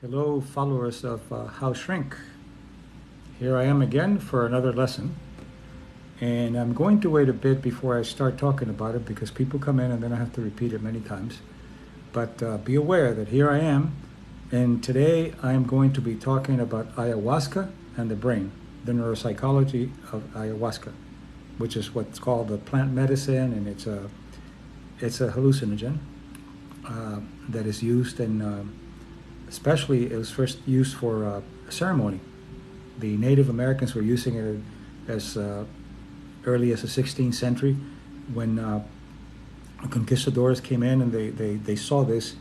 Hello, followers of How Shrink. Here I am again for another lesson. And I'm going to wait a bit before I start talking about it because people come in and then I have to repeat it many times. But be aware that here I am. And today I'm going to be talking about ayahuasca and the brain, the neuropsychology of ayahuasca, which is what's called the plant medicine, and it's a hallucinogen that is used in especially it was first used for a ceremony. The Native Americans were using it as early as the 16th century when conquistadors came in and they saw this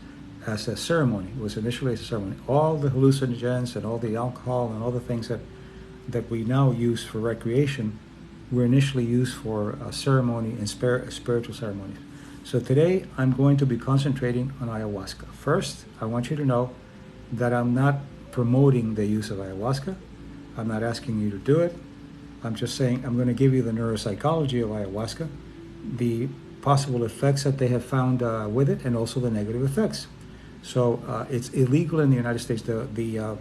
as a ceremony. It was initially as a ceremony. All the hallucinogens and all the alcohol and all the things that we now use for recreation were initially used for a ceremony and spiritual ceremonies. So today I'm going to be concentrating on ayahuasca. First, I want you to know that I'm not promoting the use of ayahuasca. I'm not asking you to do it. I'm just saying I'm going to give you the neuropsychology of ayahuasca, the possible effects that they have found with it, and also the negative effects. So it's illegal in the United States. The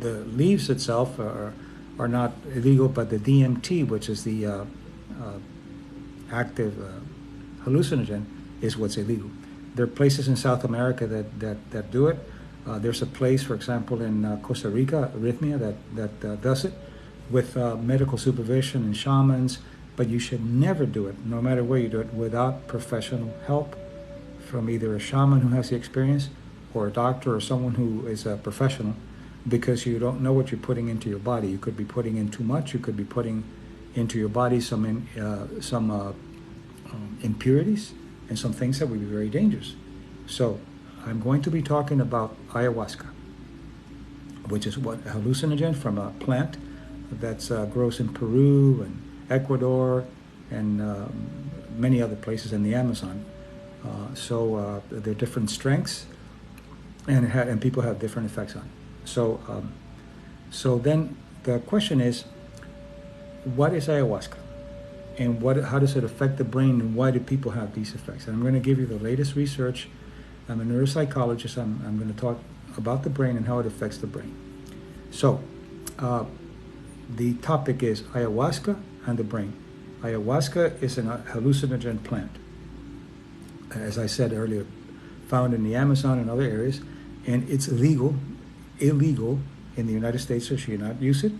leaves itself are not illegal, but the DMT, which is the active hallucinogen, is what's illegal. There are places in South America that do it. There's a place, for example, in Costa Rica, Arrhythmia, that does it with medical supervision and shamans, but you should never do it, no matter where you do it, without professional help from either a shaman who has the experience or a doctor or someone who is a professional, because you don't know what you're putting into your body. You could be putting in too much. You could be putting into your body some impurities and some things that would be very dangerous. So I'm going to be talking about ayahuasca, which is a hallucinogen from a plant that grows in Peru and Ecuador and many other places in the Amazon. So there are different strengths, and people have different effects on it. So then the question is, what is ayahuasca, and how does it affect the brain, and why do people have these effects? And I'm going to give you the latest research. I'm a neuropsychologist. I'm going to talk about the brain and how it affects the brain. So, the topic is ayahuasca and the brain. Ayahuasca is a hallucinogen plant, as I said earlier, found in the Amazon and other areas, and it's illegal in the United States, so you should not use it.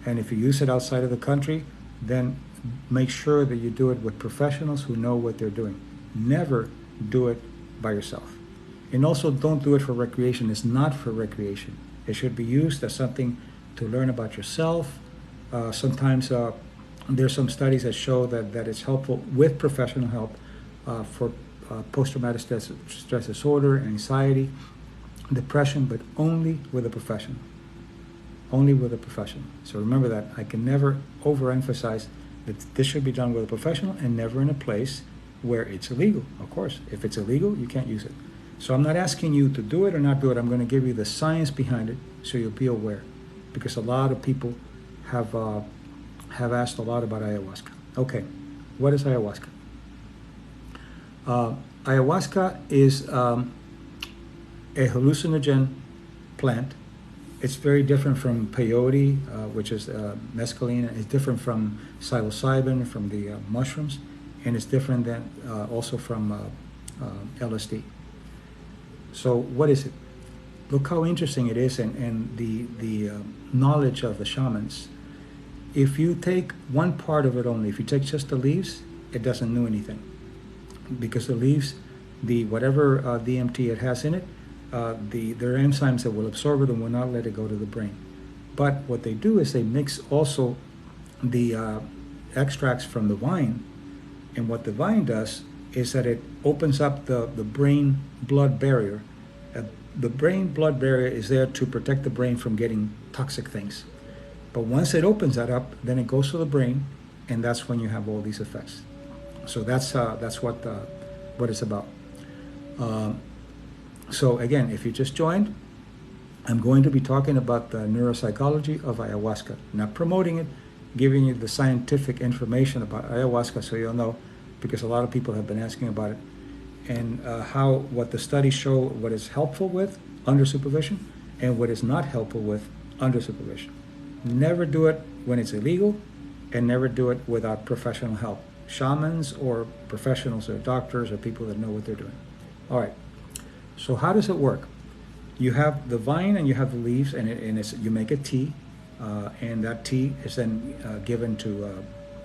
And if you use it outside of the country, then make sure that you do it with professionals who know what they're doing. Never do it by yourself. And also, don't do it for recreation. It's not for recreation. It should be used as something to learn about yourself. Sometimes there's some studies that show that it's helpful with professional help for post-traumatic stress disorder, anxiety, depression, but only with a professional. Only with a professional. So remember that. I can never overemphasize that this should be done with a professional and never in a place where it's illegal. Of course, if it's illegal, you can't use it. So I'm not asking you to do it or not do it. I'm going to give you the science behind it so you'll be aware, because a lot of people have asked a lot about ayahuasca. Okay, what is ayahuasca? Ayahuasca is a hallucinogen plant. It's very different from peyote, which is mescaline. It's different from psilocybin, from the mushrooms, and it's different than also from LSD. So what is it? Look how interesting it is, and the knowledge of the shamans. If you take one part of it only, if you take just the leaves, it doesn't do anything, because the leaves, whatever DMT it has in it, there are enzymes that will absorb it and will not let it go to the brain. But what they do is they mix also the extracts from the vine, and what the vine does is that it opens up the brain-blood barrier. The brain-blood barrier is there to protect the brain from getting toxic things. But once it opens that up, then it goes to the brain, and that's when you have all these effects. So that's what it's about. So again, if you just joined, I'm going to be talking about the neuropsychology of ayahuasca, not promoting it, giving you the scientific information about ayahuasca so you'll know, because a lot of people have been asking about it, and what the studies show, what is helpful with under supervision, and what is not helpful with under supervision. Never do it when it's illegal, and never do it without professional help. Shamans or professionals or doctors or people that know what they're doing. All right, so how does it work? You have the vine and you have the leaves, and you make a tea, and that tea is then given to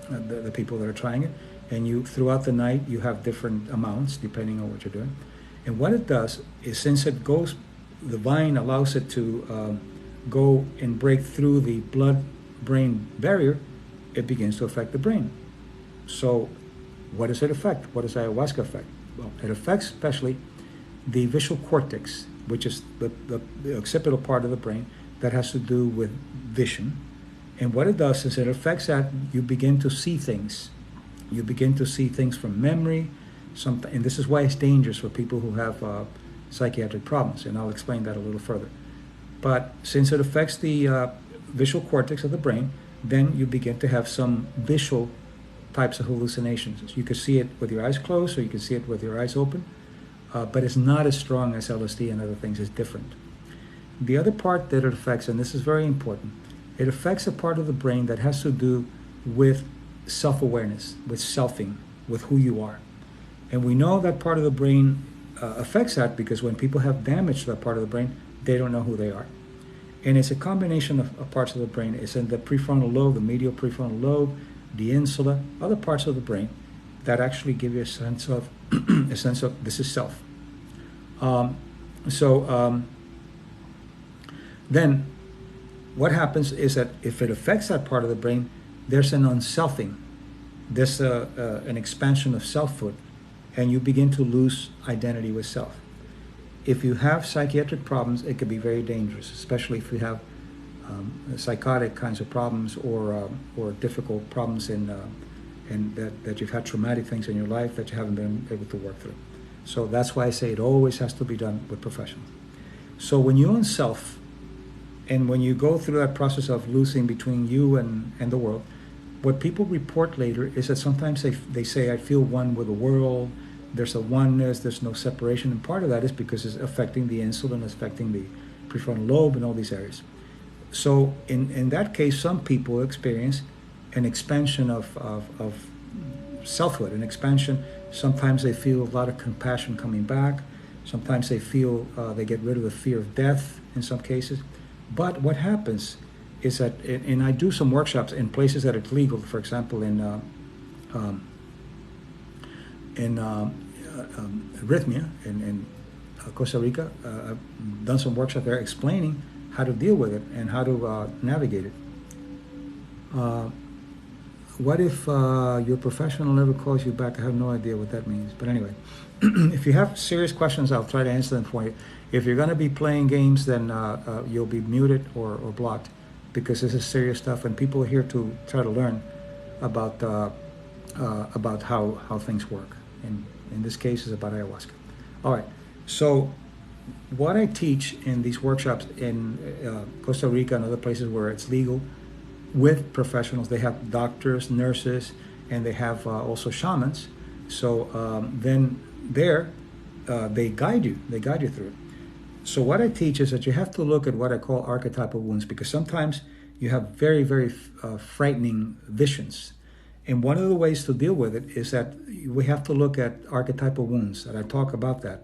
the people that are trying it. And you, throughout the night, you have different amounts depending on what you're doing. And what it does is, since it goes, the vine allows it to go and break through the blood-brain barrier, it begins to affect the brain. So what does it affect? What does ayahuasca affect? Well, it affects especially the visual cortex, which is the occipital part of the brain that has to do with vision. And what it does is it affects that. You begin to see things. You begin to see things from memory. And this is why it's dangerous for people who have psychiatric problems, and I'll explain that a little further. But since it affects the visual cortex of the brain, then you begin to have some visual types of hallucinations. You can see it with your eyes closed, or you can see it with your eyes open, but it's not as strong as LSD and other things. It's different. The other part that it affects, and this is very important, it affects a part of the brain that has to do with self-awareness, with selfing, with who you are. And we know that part of the brain affects that because when people have damage to that part of the brain, they don't know who they are. And it's a combination of parts of the brain. It's in the prefrontal lobe, the medial prefrontal lobe, the insula, other parts of the brain that actually give you a sense of this is self. Then what happens is that if it affects that part of the brain, there's an unselfing. There's an expansion of selfhood, and you begin to lose identity with self. If you have psychiatric problems, it can be very dangerous, especially if you have psychotic kinds of problems or difficult problems in that you've had traumatic things in your life that you haven't been able to work through. So that's why I say it always has to be done with professionals. So when you own self, and when you go through that process of losing between you and the world, what people report later is that sometimes they say, I feel one with the world, there's a oneness, there's no separation, and part of that is because it's affecting the insulin, it's affecting the prefrontal lobe and all these areas. So in that case, some people experience an expansion of selfhood, an expansion. Sometimes they feel a lot of compassion coming back. Sometimes they feel they get rid of the fear of death in some cases. But what happens is that, and I do some workshops in places that it's legal, for example, in arrhythmia in Costa Rica. I've done some workshops there explaining how to deal with it and how to navigate it. What if your professional never calls you back? I have no idea what that means. But anyway, if you have serious questions, I'll try to answer them for you. If you're going to be playing games, then you'll be muted or blocked, because this is serious stuff, and people are here to try to learn about how things work. And in this case, it's about ayahuasca. All right. So what I teach in these workshops in Costa Rica and other places where it's legal, with professionals, they have doctors, nurses, and they have also shamans. So then there, they guide you through it. So what I teach is that you have to look at what I call archetypal wounds, because sometimes you have very, very frightening visions. And one of the ways to deal with it is that we have to look at archetypal wounds, and I talk about that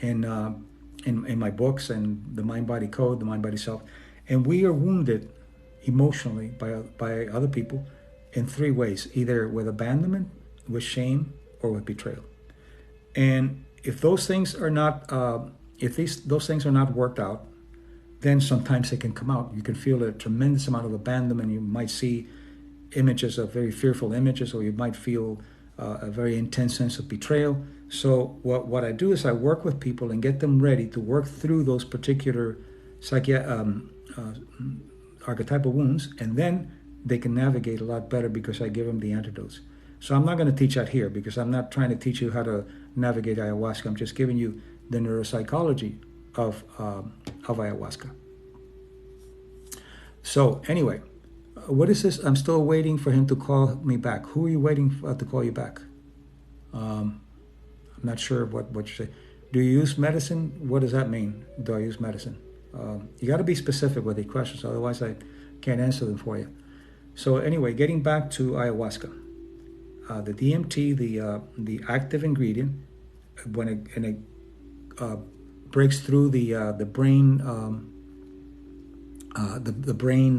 in my books and the Mind-Body Code, the Mind-Body Self. And we are wounded emotionally by other people in three ways: either with abandonment, with shame, or with betrayal. And if those things are not those things are not worked out, then sometimes they can come out. You can feel a tremendous amount of abandonment. You might see images of very fearful images, or you might feel a very intense sense of betrayal. So what I do is I work with people and get them ready to work through those particular archetypal wounds, and then they can navigate a lot better because I give them the antidotes. So I'm not going to teach that here, because I'm not trying to teach you how to navigate ayahuasca. I'm just giving you the neuropsychology of ayahuasca. So anyway, what is this? I'm still waiting for him to call me back. Who are you waiting for to call you back? I'm not sure what you say. Do you use medicine? What does that mean? Do I use medicine? You got to be specific with the questions, otherwise I can't answer them for you. So anyway, getting back to ayahuasca, the DMT, the active ingredient, when it breaks through the brain the brain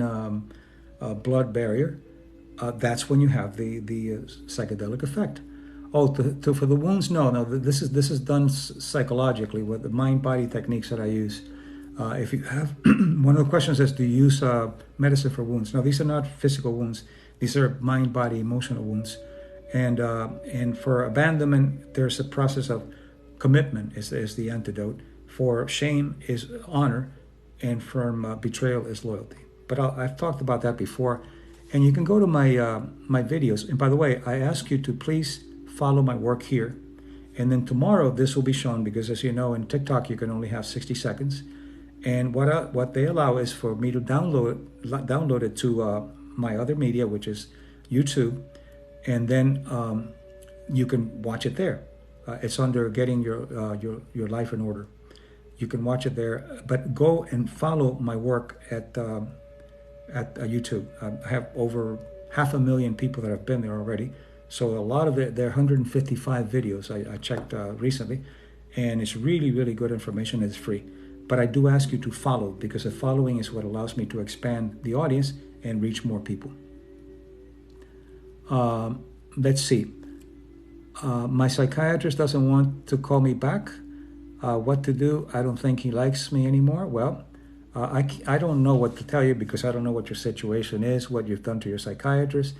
blood barrier, that's when you have the psychedelic effect. Oh, for the wounds, no. This is done psychologically with the mind-body techniques that I use. If you have one of the questions is, do you use medicine for wounds? No, these are not physical wounds. These are mind-body emotional wounds. And for abandonment, there's a process of commitment is the antidote. For shame is honor, and from betrayal is loyalty. But I've talked about that before, and you can go to my videos. And by the way, I ask you to please follow my work here. And then tomorrow this will be shown, because as you know, in TikTok you can only have 60 seconds. And what they allow is for me to download it to my other media, which is YouTube, and then you can watch it there. It's under getting your life in order. You can watch it there, but go and follow my work at YouTube. I have over 500,000 people that have been there already. So a lot of it, there are 155 videos I checked recently, and it's really, really good information. It's free. But I do ask you to follow, because the following is what allows me to expand the audience and reach more people. Let's see. My psychiatrist doesn't want to call me back. What to do? I don't think he likes me anymore. Well, I don't know what to tell you, because I don't know what your situation is, what you've done to your psychiatrist.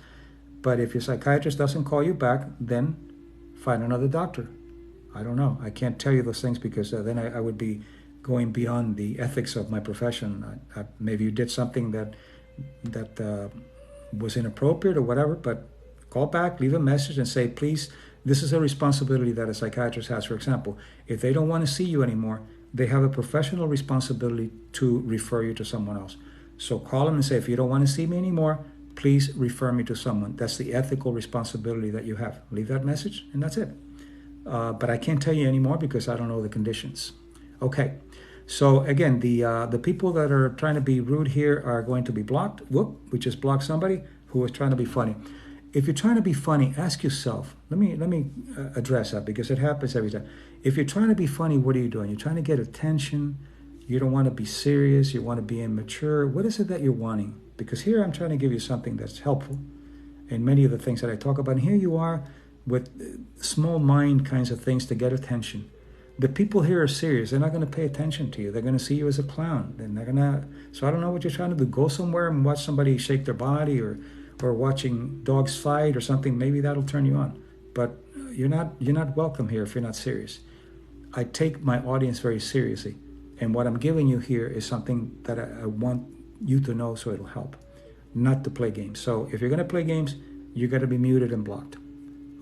But if your psychiatrist doesn't call you back, then find another doctor. I don't know. I can't tell you those things, because then I would be going beyond the ethics of my profession. Maybe you did something that was inappropriate or whatever, but call back, leave a message and say, please, this is a responsibility that a psychiatrist has. For example, if they don't want to see you anymore, they have a professional responsibility to refer you to someone else. So call them and say, if you don't want to see me anymore, please refer me to someone. That's the ethical responsibility that you have. Leave that message, and that's it. But I can't tell you anymore, because I don't know the conditions. Okay, so again, the people that are trying to be rude here are going to be blocked. Whoop, we just blocked somebody who was trying to be funny. If you're trying to be funny, ask yourself, let me address that, because it happens every time. If you're trying to be funny, what are you doing? You're trying to get attention. You don't want to be serious. You want to be immature. What is it that you're wanting? Because here I'm trying to give you something that's helpful in many of the things that I talk about. And here you are with small mind kinds of things to get attention. The people here are serious. They're not going to pay attention to you. They're going to see you as a clown. So I don't know what you're trying to do. Go somewhere and watch somebody shake their body, or watching dogs fight or something. Maybe that'll turn you on. But you're not welcome here if you're not serious. I take my audience very seriously. And what I'm giving you here is something that I want you to know, so it'll help. Not to play games. So if you're going to play games, you got to be muted and blocked.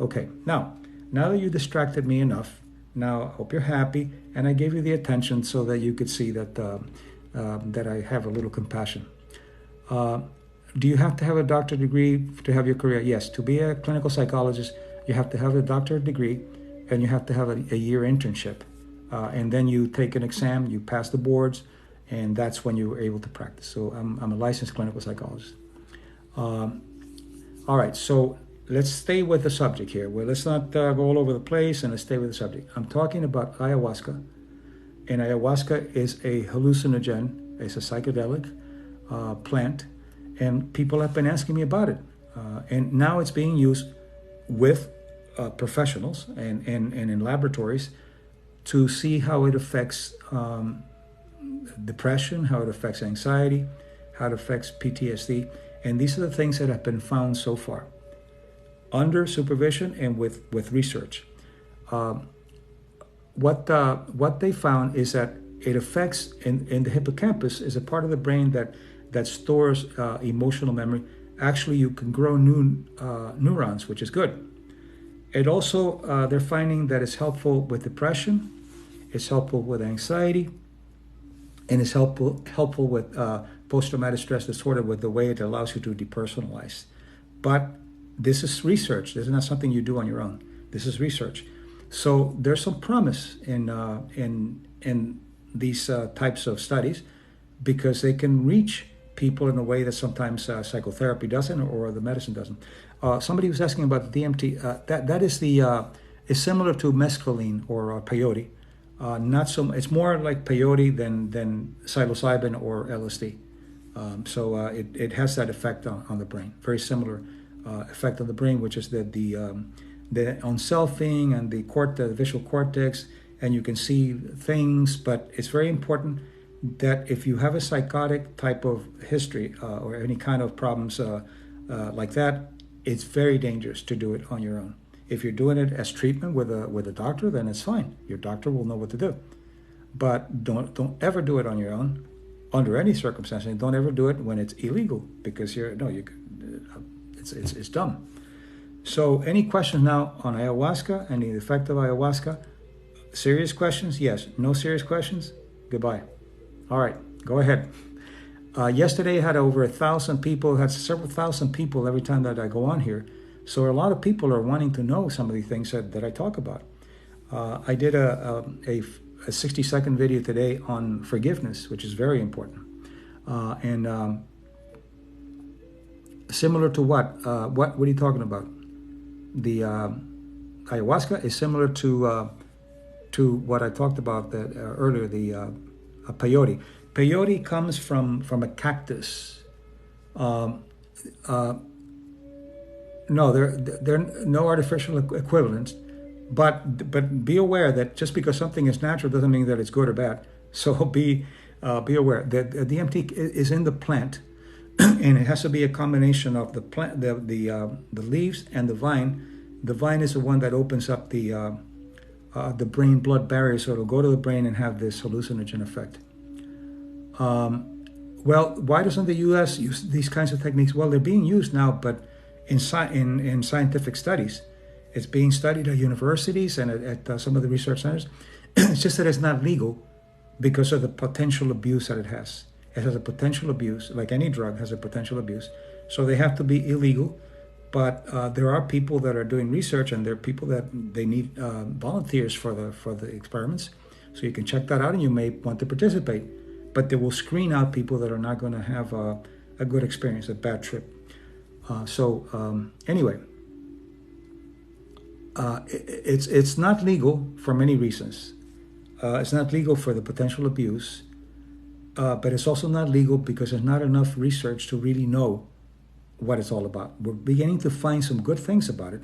Okay, now that you distracted me enough, now I hope you're happy, and I gave you the attention so that you could see that that I have a little compassion. Do you have to have a doctorate degree to have your career? Yes. To be a clinical psychologist, you have to have a doctorate degree, and you have to have a year internship. And then you take an exam, you pass the boards, and that's when you're able to practice. So I'm a licensed clinical psychologist. All right, so let's stay with the subject here. Well, let's not go all over the place, and let's stay with the subject. I'm talking about ayahuasca, and ayahuasca is a hallucinogen. It's a psychedelic plant, and people have been asking me about it. And now it's being used with professionals and in laboratories to see how it affects depression, how it affects anxiety, how it affects PTSD. And these are the things that have been found so far under supervision and with research. What they found is that it affects in the hippocampus, is a part of the brain that stores emotional memory. Actually, you can grow new neurons, which is good. It also, they're finding that it's helpful with depression, it's helpful with anxiety, and it's helpful with post-traumatic stress disorder, with the way it allows you to depersonalize. But this is research. This is not something you do on your own. This is research. So there's some promise in these types of studies, because they can reach people in a way that sometimes psychotherapy doesn't or the medicine doesn't. Somebody was asking about the DMT. That is is similar to mescaline or peyote. Not so. It's more like peyote than psilocybin or LSD. It has that effect on the brain. Very similar effect on the brain, which is that the unselfing and the visual cortex, and you can see things. But it's very important that if you have a psychotic type of history or any kind of problems like that, it's very dangerous to do it on your own. If you're doing it as treatment with a doctor, then it's fine. Your doctor will know what to do. But don't ever do it on your own, under any circumstance. And don't ever do it when it's illegal, because it's dumb. So any questions now on ayahuasca and the effect of ayahuasca? Serious questions? Yes. No serious questions? Goodbye. All right, go ahead. Yesterday I had over 1,000 people, had several thousand people every time that I go on here. So a lot of people are wanting to know some of the things that I talk about. I did a 60-second video today on forgiveness, which is very important. Similar to what? What are you talking about? The ayahuasca is similar to what I talked about earlier, the peyote. Peyote comes from a cactus. No, there are no artificial equivalents, but be aware that just because something is natural doesn't mean that it's good or bad. So be aware that the DMT is in the plant, and it has to be a combination of the plant, the leaves, and the vine. The vine is the one that opens up the brain-blood barrier, so it'll go to the brain and have this hallucinogen effect. Well, why doesn't the U.S. use these kinds of techniques? Well, they're being used now, but in scientific studies. It's being studied at universities and at some of the research centers. It's just that it's not legal because of the potential abuse that it has. It has a potential abuse, like any drug has a potential abuse. So they have to be illegal. But there are people that are doing research, and there are people that they need volunteers for the experiments. So you can check that out, and you may want to participate. But they will screen out people that are not going to have a good experience, a bad trip. Anyway, it's not legal for many reasons. It's not legal for the potential abuse, but it's also not legal because there's not enough research to really know what it's all about. We're beginning to find some good things about it,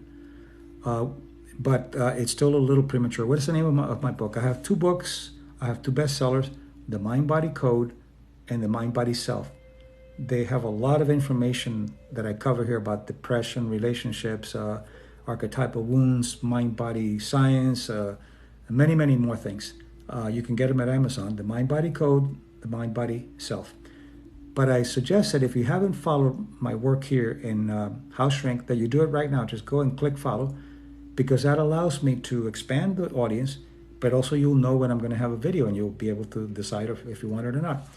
but it's still a little premature. What is the name of my book? I have 2 books. I have 2 bestsellers, The Mind-Body Code and The Mind-Body Self. They have a lot of information that I cover here about depression, relationships, archetypal wounds, mind-body science, many, many more things. You can get them at Amazon, The Mind-Body Code, The Mind-Body Self. But I suggest that if you haven't followed my work here in House Shrink, that you do it right now. Just go and click follow, because that allows me to expand the audience, but also you'll know when I'm going to have a video, and you'll be able to decide if you want it or not.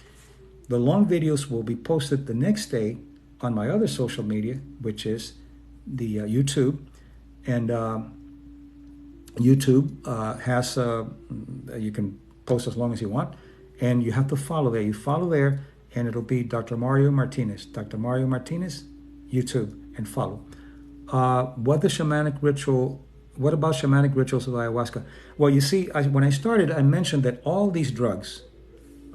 The long videos will be posted the next day on my other social media, which is the YouTube. And YouTube has, you can post as long as you want, and you have to follow there. You follow there, and it'll be Dr. Mario Martinez, YouTube, and follow. What about shamanic rituals of ayahuasca? Well, you see, when I started, I mentioned that all these drugs,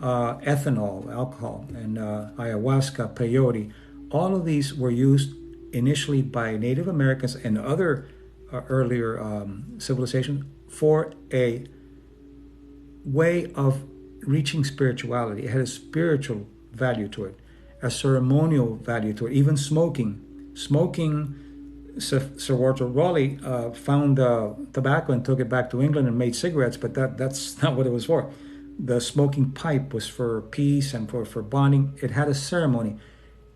ethanol, alcohol, and ayahuasca, peyote, all of these were used initially by Native Americans and other earlier civilizations for a way of reaching spirituality. It had a spiritual value to it, a ceremonial value to it. Even smoking, Sir Walter Raleigh found tobacco and took it back to England and made cigarettes, but that's not what it was for. The smoking pipe was for peace and for bonding. It had a ceremony.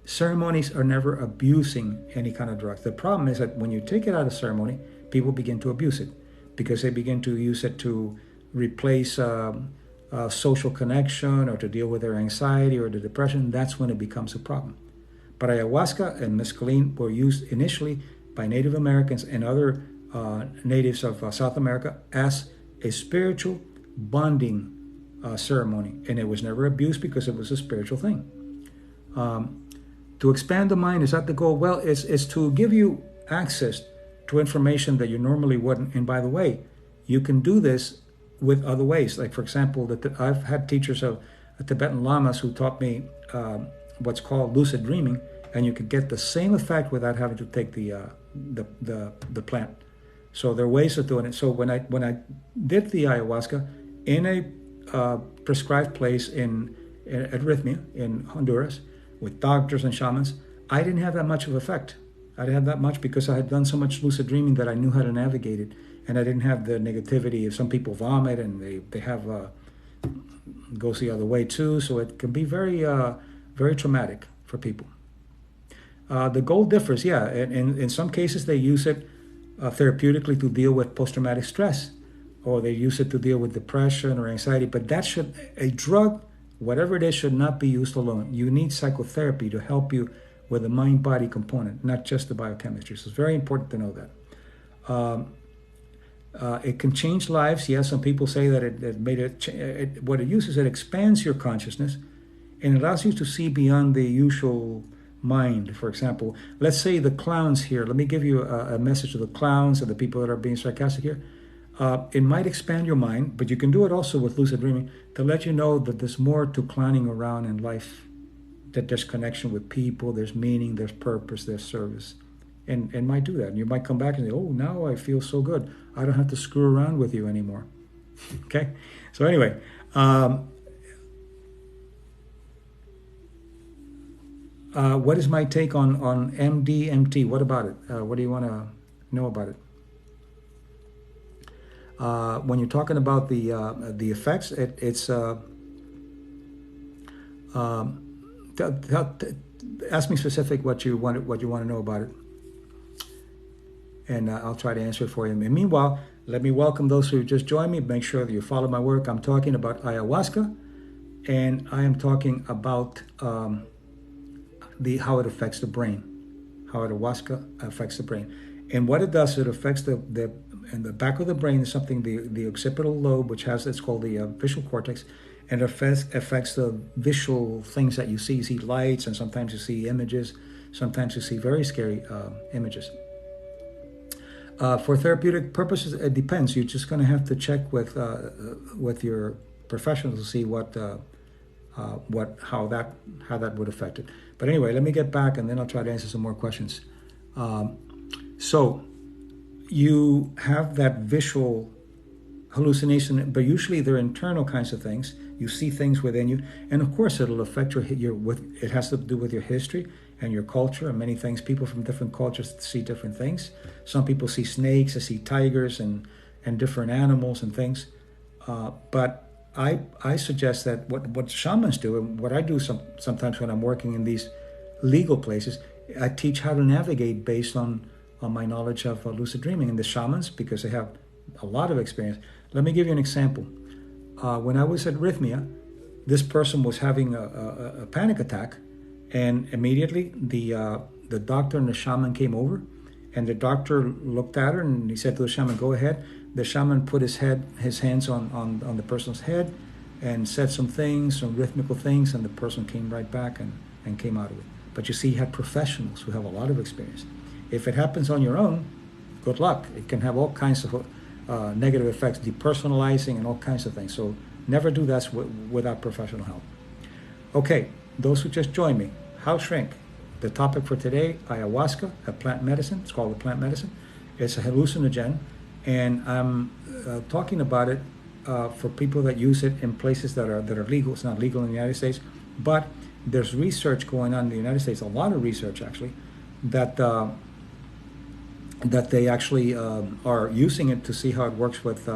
Ceremonies are never abusing any kind of drugs. The problem is that when you take it out of ceremony, people begin to abuse it because they begin to use it to replace social connection or to deal with their anxiety or the depression. That's when it becomes a problem. But ayahuasca and mescaline were used initially by Native Americans and other natives of South America as a spiritual bonding ceremony, and it was never abused because it was a spiritual thing. To expand the mind, is that the goal? Well, it's to give you access to information that you normally wouldn't. And by the way, you can do this with other ways. Like, for example, I've had teachers of Tibetan lamas who taught me what's called lucid dreaming, and you could get the same effect without having to take the plant. So there are ways of doing it. So when I did the ayahuasca in a prescribed place at Rhythmia in Honduras with doctors and shamans, I didn't have that much of effect. I didn't have that much because I had done so much lucid dreaming that I knew how to navigate it, and I didn't have the negativity of some people vomit and they have goes the other way too. So it can be very very traumatic for people. The goal differs, yeah. In some cases they use it therapeutically to deal with post-traumatic stress, or they use it to deal with depression or anxiety. But a drug, whatever it is, should not be used alone. You need psychotherapy to help you with the mind-body component, not just the biochemistry. So it's very important to know that. It can change lives. Yes, some people say that what it uses, it expands your consciousness and allows you to see beyond the usual mind. For example, let's say the clowns here. Let me give you a message to the clowns and the people that are being sarcastic here. It might expand your mind, but you can do it also with lucid dreaming to let you know that there's more to clowning around in life, that there's connection with people, there's meaning, there's purpose, there's service. And might do that. And you might come back and say, oh, now I feel so good. I don't have to screw around with you anymore. Okay? So anyway, what is my take on MDMT? What about it? What do you want to know about it? When you're talking about the effects, ask me specific what you want to know about it, and I'll try to answer it for you. And meanwhile, let me welcome those who just joined me. Make sure that you follow my work. I'm talking about ayahuasca, and I am talking about how it affects the brain, how ayahuasca affects the brain, and what it does. It affects the in the back of the brain is something, the occipital lobe, which has, it's called the visual cortex, and it affects the visual things that you see. You see lights, and sometimes you see images. Sometimes you see very scary images. For therapeutic purposes, it depends. You're just going to have to check with your professionals to see how that would affect it. But anyway, let me get back, and then I'll try to answer some more questions. So you have that visual hallucination, but usually they're internal kinds of things. You see things within you, and of course it'll affect it has to do with your history and your culture and many things. People from different cultures see different things. Some people see snakes, they see tigers and different animals and things. But I suggest that what shamans do, and what I do sometimes when I'm working in these legal places, I teach how to navigate based on my knowledge of lucid dreaming. And the shamans, because they have a lot of experience. Let me give you an example. When I was at Rhythmia, this person was having a panic attack, and immediately the doctor and the shaman came over, and the doctor looked at her and he said to the shaman, "Go ahead." The shaman put his hands on the person's head and said some things, some rhythmical things, and the person came right back and came out of it. But you see, you had professionals who have a lot of experience. If it happens on your own, good luck. It can have all kinds of negative effects, depersonalizing and all kinds of things. So never do that without professional help. Okay, those who just joined me, how shrink. The topic for today, ayahuasca, a plant medicine. It's called a plant medicine. It's a hallucinogen, and I'm talking about it for people that use it in places that are legal. It's not legal in the United States, but there's research going on in the United States, a lot of research actually, that they actually are using it to see how it works with,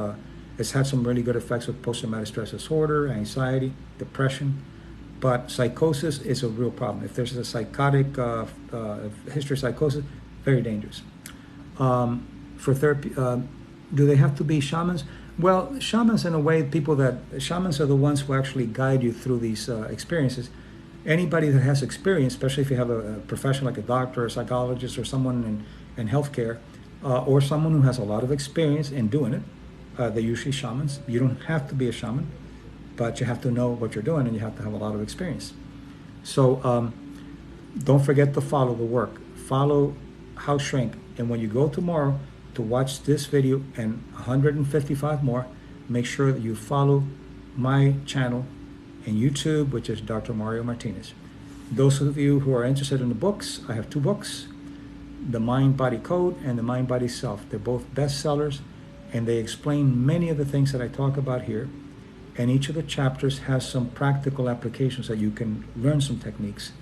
it's had some really good effects with post-traumatic stress disorder, anxiety, depression, but psychosis is a real problem. If there's a psychotic history of psychosis, very dangerous. For therapy, do they have to be shamans? Well, shamans in a way, shamans are the ones who actually guide you through these experiences. Anybody that has experience, especially if you have a profession like a doctor, a psychologist, or someone in healthcare, or someone who has a lot of experience in doing it, they're usually shamans. You don't have to be a shaman. but you have to know what you're doing and you have to have a lot of experience. So don't forget to follow the work. Follow House Shrink. And when you go tomorrow to watch this video and 155 more, make sure that you follow my channel in YouTube, which is Dr. Mario Martinez. Those of you who are interested in the books, I have 2 books, The Mind-Body Code and The Mind-Body Self. They're both bestsellers, and they explain many of the things that I talk about here. And each of the chapters has some practical applications that you can learn some techniques.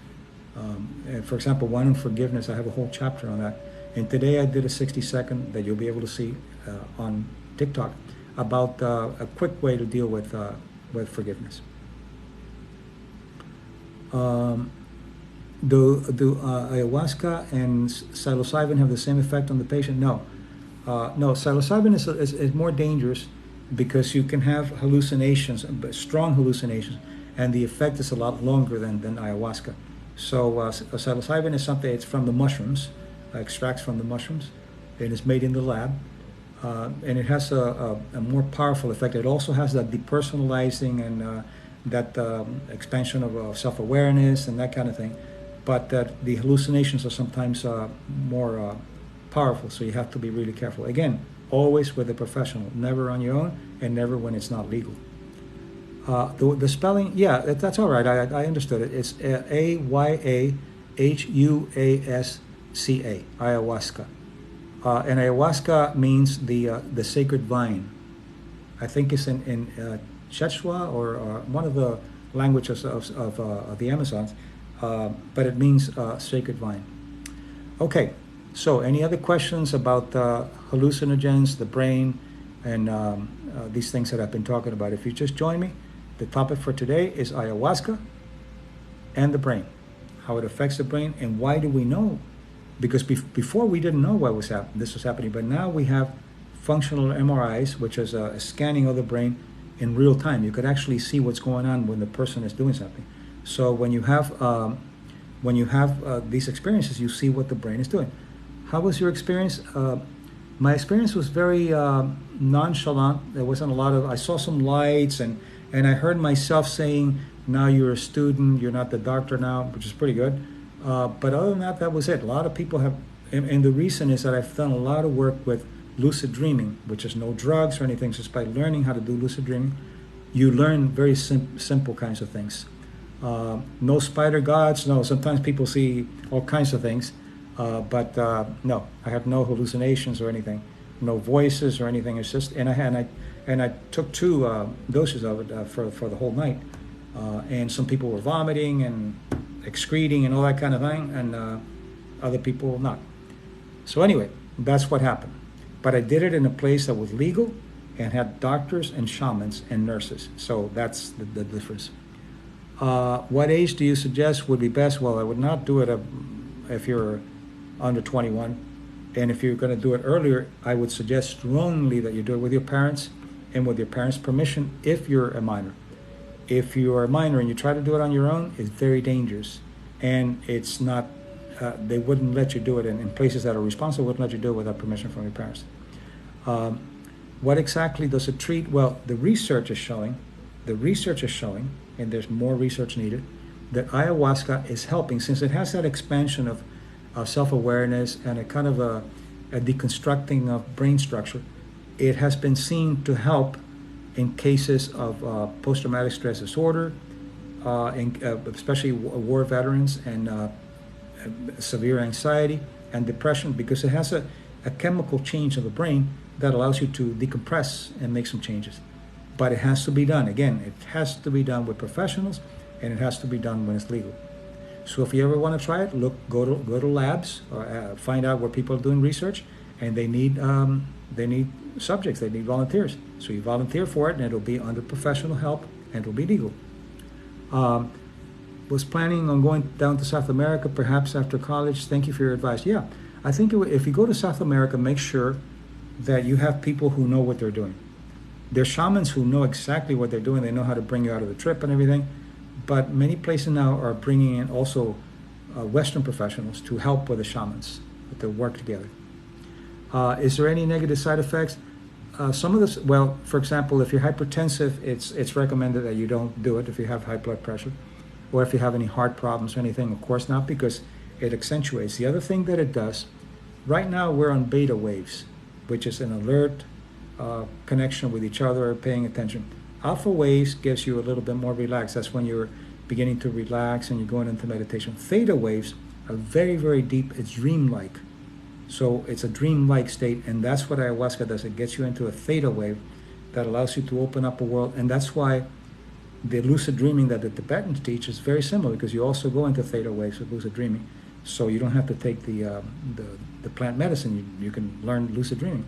And for example, one on forgiveness, I have a whole chapter on that. And today I did a 60-second that you'll be able to see on TikTok about a quick way to deal with forgiveness. Do ayahuasca and psilocybin have the same effect on the patient? No. No, psilocybin is more dangerous because you can have hallucinations, strong hallucinations, and the effect is a lot longer than ayahuasca. So psilocybin is something, it's from the mushrooms, extracts from the mushrooms, and it's made in the lab. And it has a more powerful effect. It also has that depersonalizing and that expansion of self-awareness and that kind of thing. But the hallucinations are sometimes more powerful, so you have to be really careful. Again, always with a professional, never on your own, and never when it's not legal. The spelling, yeah, that's all right. I understood it. It's Ayahuasca, ayahuasca. And ayahuasca means the sacred vine. I think it's in Quechua or one of the languages of the Amazons, but it means sacred vine. Okay, so any other questions about hallucinogens, the brain, and these things that I've been talking about? If you just join me, the topic for today is ayahuasca and the brain, how it affects the brain, and why do we know? Because before we didn't know what was this was happening, but now we have functional MRIs, which is a scanning of the brain in real time. You could actually see what's going on when the person is doing something. So when you have these experiences, you see what the brain is doing. How was your experience? My experience was very nonchalant. There wasn't a lot of. I saw some lights and I heard myself saying, "Now you're a student. You're not the doctor now," which is pretty good. But other than that, that was it. A lot of people have, and the reason is that I've done a lot of work with lucid dreaming, which is no drugs or anything. Just by learning how to do lucid dreaming, you learn very simple kinds of things. No spider gods. No, sometimes people see all kinds of things, but no, I have no hallucinations or anything, no voices or anything. It's just, and I took 2 doses of it for the whole night, and some people were vomiting and excreting and all that kind of thing, and other people not. So anyway, that's what happened. But I did it in a place that was legal and had doctors and shamans and nurses. So that's the difference. What age do you suggest would be best? Well, I would not do it if you're under 21. And if you're going to do it earlier, I would suggest strongly that you do it with your parents and with your parents' permission if you're a minor. If you are a minor and you try to do it on your own, it's very dangerous. And it's not, they wouldn't let you do it in places that are responsible, wouldn't let you do it without permission from your parents. What exactly does it treat? Well, the research is showing, and there's more research needed, that ayahuasca is helping, since it has that expansion of self-awareness and a kind of a deconstructing of brain structure. It has been seen to help in cases of post-traumatic stress disorder, especially war veterans, and severe anxiety and depression, because it has a chemical change of the brain that allows you to decompress and make some changes. But it has to be done. Again, it has to be done with professionals, and it has to be done when it's legal. So if you ever want to try it, go to labs, or find out where people are doing research, and they need subjects, they need volunteers. So you volunteer for it, and it'll be under professional help, and it'll be legal. Was planning on going down to South America, perhaps after college. Thank you for your advice. Yeah, I think if you go to South America, make sure that you have people who know what they're doing. There's shamans who know exactly what they're doing. They know how to bring you out of the trip and everything. But many places now are bringing in also Western professionals to help with the shamans, to work together. Is there any negative side effects? some of this, well, for example, if you're hypertensive, it's recommended that you don't do it if you have high blood pressure, or if you have any heart problems or anything. Of course not, because it accentuates. The other thing that it does, right now we're on beta waves, which is an alert connection with each other, paying attention. Alpha waves gives you a little bit more relaxed. That's when you're beginning to relax and you're going into meditation. Theta waves are very, very deep. It's dreamlike. So it's a dreamlike state, and that's what ayahuasca does. It gets you into a theta wave that allows you to open up a world, and that's why the lucid dreaming that the Tibetans teach is very similar, because you also go into theta waves with lucid dreaming. So you don't have to take the plant medicine. You can learn lucid dreaming.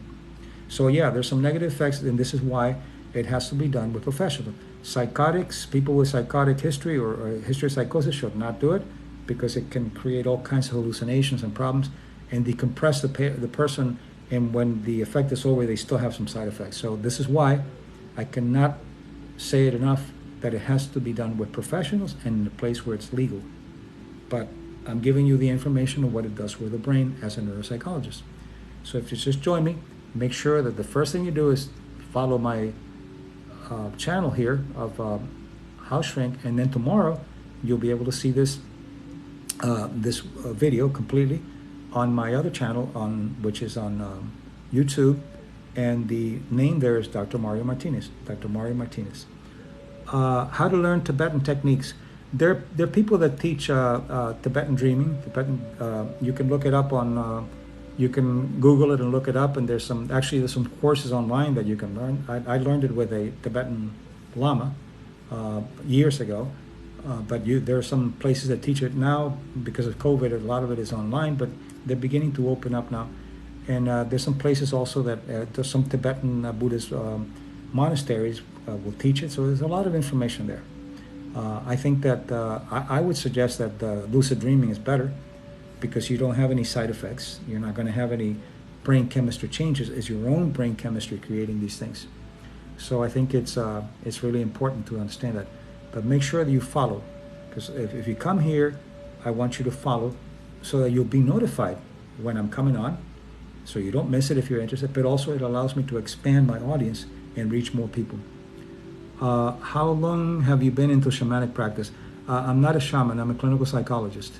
So yeah, there's some negative effects, and this is why it has to be done with professionals. Psychotics, people with psychotic history or history of psychosis should not do it, because it can create all kinds of hallucinations and problems and decompress the person, and when the effect is over, they still have some side effects. So this is why I cannot say it enough that it has to be done with professionals and in a place where it's legal. But I'm giving you the information of what it does with the brain as a neuropsychologist. So if you just join me, make sure that the first thing you do is follow my channel here of House Shrink, and then tomorrow you'll be able to see this video completely on my other channel, which is on YouTube, and the name there is Dr. Mario Martinez. Dr. Mario Martinez. How to learn Tibetan techniques. There are people that teach Tibetan dreaming. You can look it up on. You can Google it and look it up, and there's some courses online that you can learn. I learned it with a Tibetan Lama years ago, but there are some places that teach it now. Because of COVID, a lot of it is online, but they're beginning to open up now. And there's some places also that there's some Tibetan Buddhist monasteries will teach it. So there's a lot of information there. I think that I would suggest that lucid dreaming is better, because you don't have any side effects. You're not going to have any brain chemistry changes. It's your own brain chemistry creating these things. So I think it's really important to understand that. But make sure that you follow, because if you come here, I want you to follow so that you'll be notified when I'm coming on, so you don't miss it if you're interested. But also it allows me to expand my audience and reach more people. How long have you been into shamanic practice? I'm not a shaman. I'm a clinical psychologist.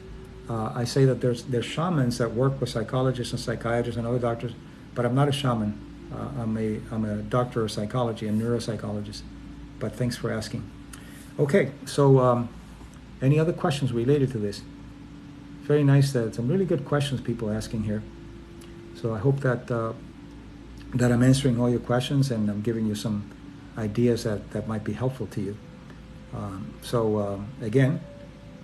I say that there's shamans that work with psychologists and psychiatrists and other doctors, but I'm not a shaman. I'm a doctor of psychology and neuropsychologist. But thanks for asking. Okay, so any other questions related to this? Very nice. That some really good questions people asking here. So I hope that that I'm answering all your questions, and I'm giving you some ideas that might be helpful to you. Again,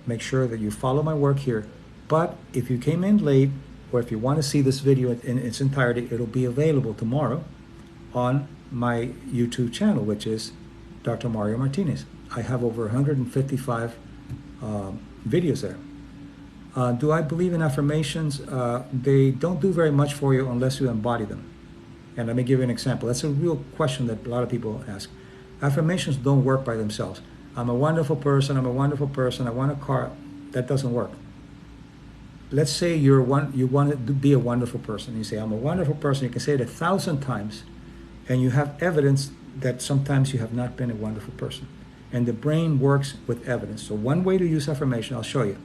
make sure that you follow my work here. But if you came in late, or if you want to see this video in its entirety, it'll be available tomorrow on my YouTube channel, which is Dr. Mario Martinez. I have over 155 videos there. Do I believe in affirmations? They don't do very much for you unless you embody them. And let me give you an example. That's a real question that a lot of people ask. Affirmations don't work by themselves. I'm a wonderful person, I'm a wonderful person, I want a car. That doesn't work. Let's say you want to be a wonderful person. You say, I'm a wonderful person. You can say it 1,000 times, and you have evidence that sometimes you have not been a wonderful person. And the brain works with evidence. So one way to use affirmation, I'll show you.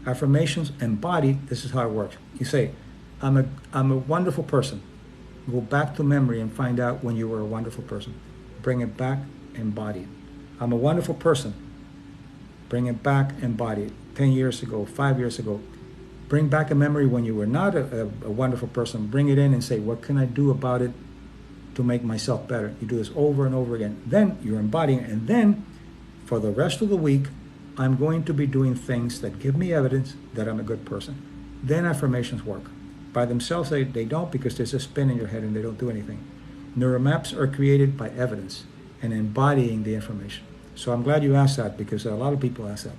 Affirmations embodied, this is how it works. You say, I'm a wonderful person. Go back to memory and find out when you were a wonderful person. Bring it back, embody it. I'm a wonderful person. Bring it back, embody it. 10 years ago, 5 years ago. Bring back a memory when you were not a wonderful person. Bring it in and say, what can I do about it to make myself better? You do this over and over again. Then you're embodying it. And then for the rest of the week, I'm going to be doing things that give me evidence that I'm a good person. Then affirmations work. By themselves, they don't, because there's a spin in your head and they don't do anything. Neuromaps are created by evidence and embodying the information. So I'm glad you asked that, because a lot of people ask that.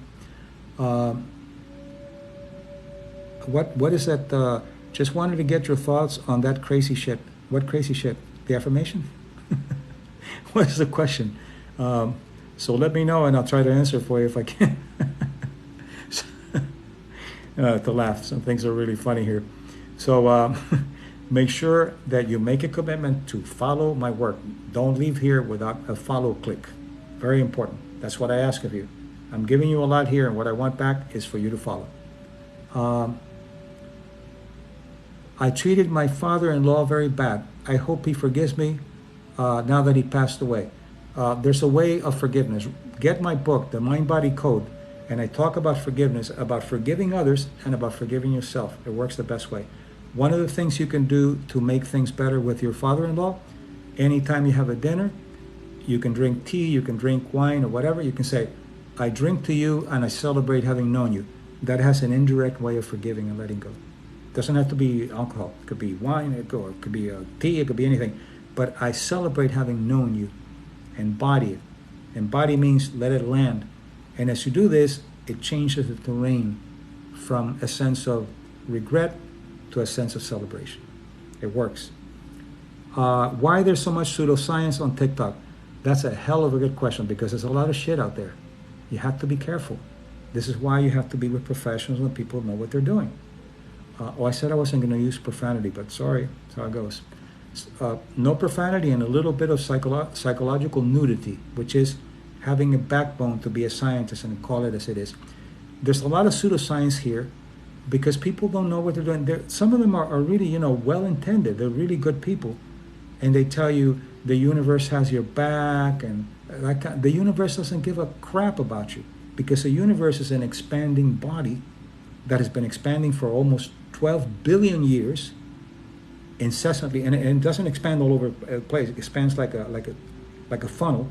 What is that? Just wanted to get your thoughts on that crazy shit. What crazy shit? The affirmation? What is the question? So let me know and I'll try to answer for you if I can. To laugh. Some things are really funny here. So Make sure that you make a commitment to follow my work. Don't leave here without a follow click. Very important. That's what I ask of you. I'm giving you a lot here, and what I want back is for you to follow. I treated my father-in-law very bad. I hope he forgives me now that he passed away. There's a way of forgiveness. Get my book, The Mind-Body Code, and I talk about forgiveness, about forgiving others and about forgiving yourself. It works the best way. One of the things you can do to make things better with your father-in-law, anytime you have a dinner, you can drink tea, you can drink wine or whatever, you can say, I drink to you and I celebrate having known you. That has an indirect way of forgiving and letting go. It doesn't have to be alcohol. It could be wine, it could be tea, it could be anything. But I celebrate having known you. Embody it. Embody means let it land. And as you do this, it changes the terrain from a sense of regret to a sense of celebration. It works. Why there's so much pseudoscience on TikTok? That's a hell of a good question, because there's a lot of shit out there. You have to be careful. This is why you have to be with professionals and people know what they're doing. I said I wasn't going to use profanity, but sorry, that's how it goes. No profanity and a little bit of psychological nudity, which is having a backbone to be a scientist and call it as it is. There's a lot of pseudoscience here because people don't know what they're doing. Some of them are really, well-intended. They're really good people. And they tell you the universe has your back, and the universe doesn't give a crap about you, because the universe is an expanding body that has been expanding for almost 12 billion years incessantly, and it doesn't expand all over the place. It expands like a funnel.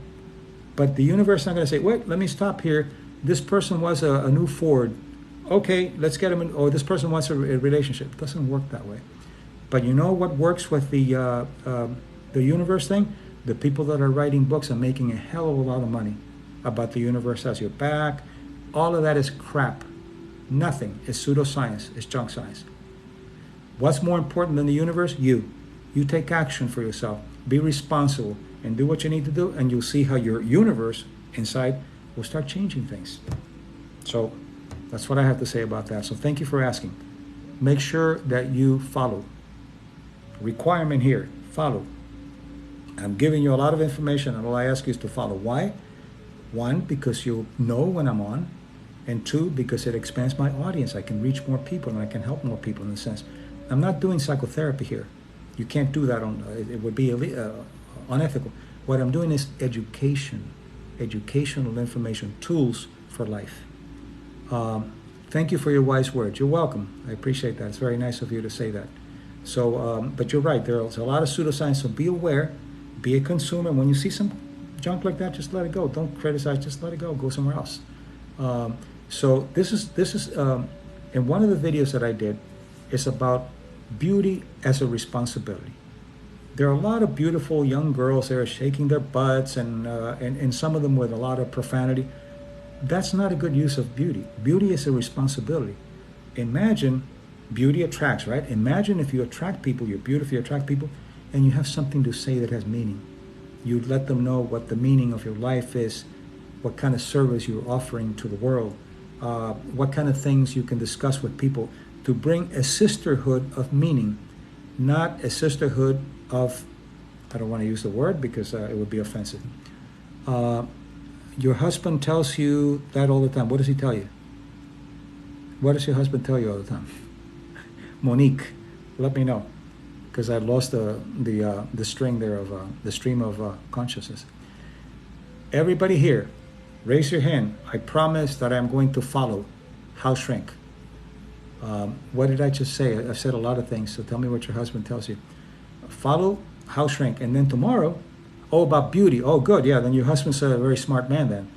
But the universe is not going to say, wait, let me stop here. This person wants a new Ford. Okay, let's get him in. Or this person wants a relationship. It doesn't work that way. But you know what works with the universe thing? The people that are writing books are making a hell of a lot of money about the universe has your back. All of that is crap. Nothing is pseudoscience. It's junk science. What's more important than the universe? You. You take action for yourself. Be responsible and do what you need to do, and you'll see how your universe inside will start changing things. So that's what I have to say about that. So thank you for asking. Make sure that you follow. Requirement here, follow. I'm giving you a lot of information, and all I ask you is to follow. Why? One, because you'll know when I'm on, and two, because it expands my audience. I can reach more people, and I can help more people in a sense. I'm not doing psychotherapy here. You can't do that. It would be unethical. What I'm doing is education, educational information, tools for life. Thank you for your wise words. You're welcome. I appreciate that. It's very nice of you to say that. So, but you're right. There's a lot of pseudoscience. So be aware. Be a consumer. When you see some junk like that, just let it go. Don't criticize. Just let it go. Go somewhere else. So this is in one of the videos that I did is about beauty as a responsibility. There are a lot of beautiful young girls there shaking their butts and some of them with a lot of profanity. That's not a good use of beauty. Beauty is a responsibility. Imagine beauty attracts, right? Imagine if you attract people, you're beautiful, you attract people, and you have something to say that has meaning. You let them know what the meaning of your life is, what kind of service you're offering to the world, what kind of things you can discuss with people to bring a sisterhood of meaning, not a sisterhood of, I don't want to use the word because it would be offensive. Your husband tells you that all the time. What does he tell you? What does your husband tell you all the time? Monique, let me know, because I lost the string there of the stream of consciousness. Everybody here, raise your hand. I promise that I'm going to follow House Shrink. What did I just say? I've said a lot of things, so tell me what your husband tells you. Follow House Shrink, and then tomorrow, about beauty. Oh, good, yeah, then your husband's a very smart man then.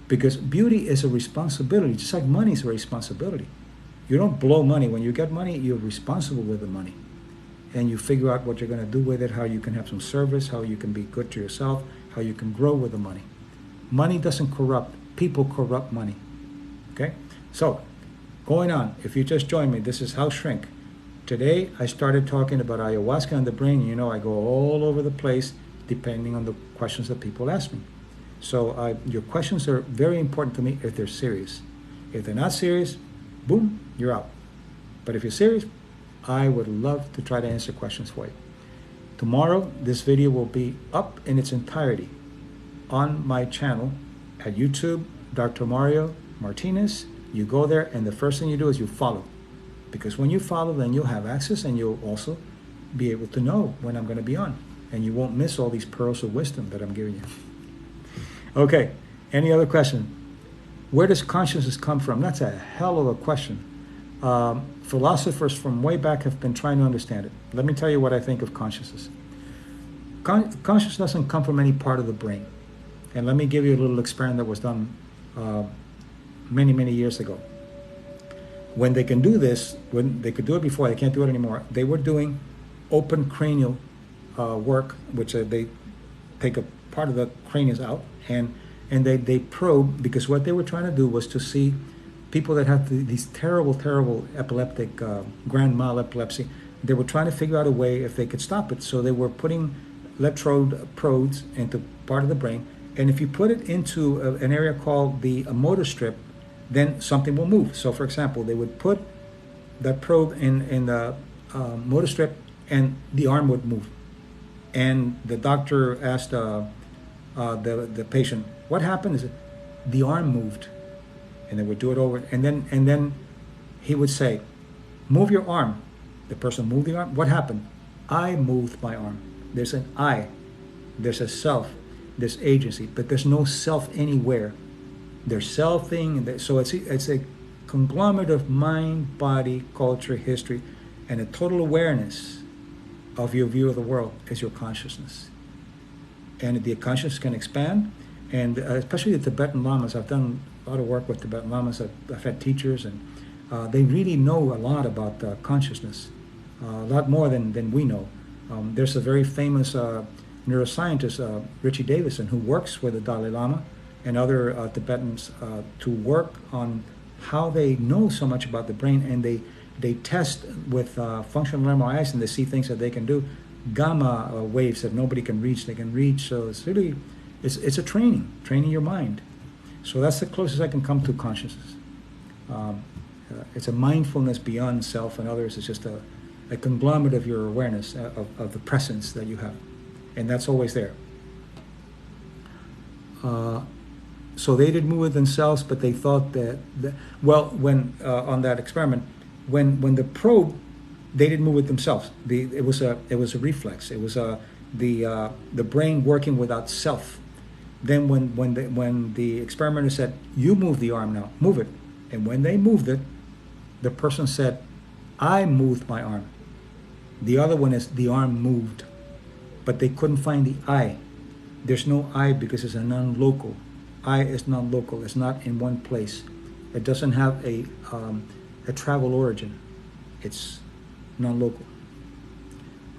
Because beauty is a responsibility, just like money is a responsibility. You don't blow money. When you get money, you're responsible with the money. And you figure out what you're going to do with it, how you can have some service, how you can be good to yourself, how you can grow with the money. Money doesn't corrupt. People corrupt money. Okay? So, going on, if you just joined me, this is House Shrink. Today, I started talking about ayahuasca and the brain. You know, I go all over the place depending on the questions that people ask me. So your questions are very important to me if they're serious. If they're not serious, boom, you're out. But if you're serious, I would love to try to answer questions for you. Tomorrow, this video will be up in its entirety on my channel at YouTube, Dr. Mario Martinez. You go there, and the first thing you do is you follow. Because when you follow, then you'll have access, and you'll also be able to know when I'm going to be on. And you won't miss all these pearls of wisdom that I'm giving you. Okay, any other question? Where does consciousness come from? That's a hell of a question. Philosophers from way back have been trying to understand it. Let me tell you what I think of consciousness. Consciousness doesn't come from any part of the brain. And let me give you a little experiment that was done many, many years ago. When they can do this, when they could do it before, they can't do it anymore. They were doing open cranial work, which they take a part of the cranius out, and they probe, because what they were trying to do was to see people that have these terrible, terrible epileptic, grand mal epilepsy. They were trying to figure out a way if they could stop it. So they were putting electrode probes into part of the brain, and if you put it into an area called the motor strip, then something will move. So for example, they would put that probe in the motor strip, and the arm would move. And the doctor asked the patient, what happened? Is the arm moved. And they would do it over, and then he would say, move your arm. The person moved the arm. What happened? I moved my arm. There's an I, there's a self, there's agency, but there's no self anywhere. There's selfing, so it's a conglomerate of mind, body, culture, history, and a total awareness of your view of the world is your consciousness. And the consciousness can expand, and especially the Tibetan Lamas. I've done a lot of work with Tibetan Lamas. I've had teachers, and they really know a lot about consciousness, a lot more than we know. There's a very famous neuroscientist, Richie Davison, who works with the Dalai Lama and other Tibetans to work on how they know so much about the brain, and they test with functional MRIs, and they see things that they can do. Gamma waves that nobody can reach, they can reach. So it's really, it's a training your mind. So that's the closest I can come to consciousness. It's a mindfulness beyond self and others. It's just a conglomerate of your awareness of the presence that you have, and that's always there. So they didn't move it themselves, but they thought that when on that experiment, when the probe, they didn't move it themselves. It was a reflex. It was the brain working without self. Then when the experimenter said, "You move the arm now, move it," and when they moved it, the person said, "I moved my arm." The other one is the arm moved, but they couldn't find the I. There's no I because it's a non-local. I is non-local. It's not in one place. It doesn't have a travel origin. It's non-local.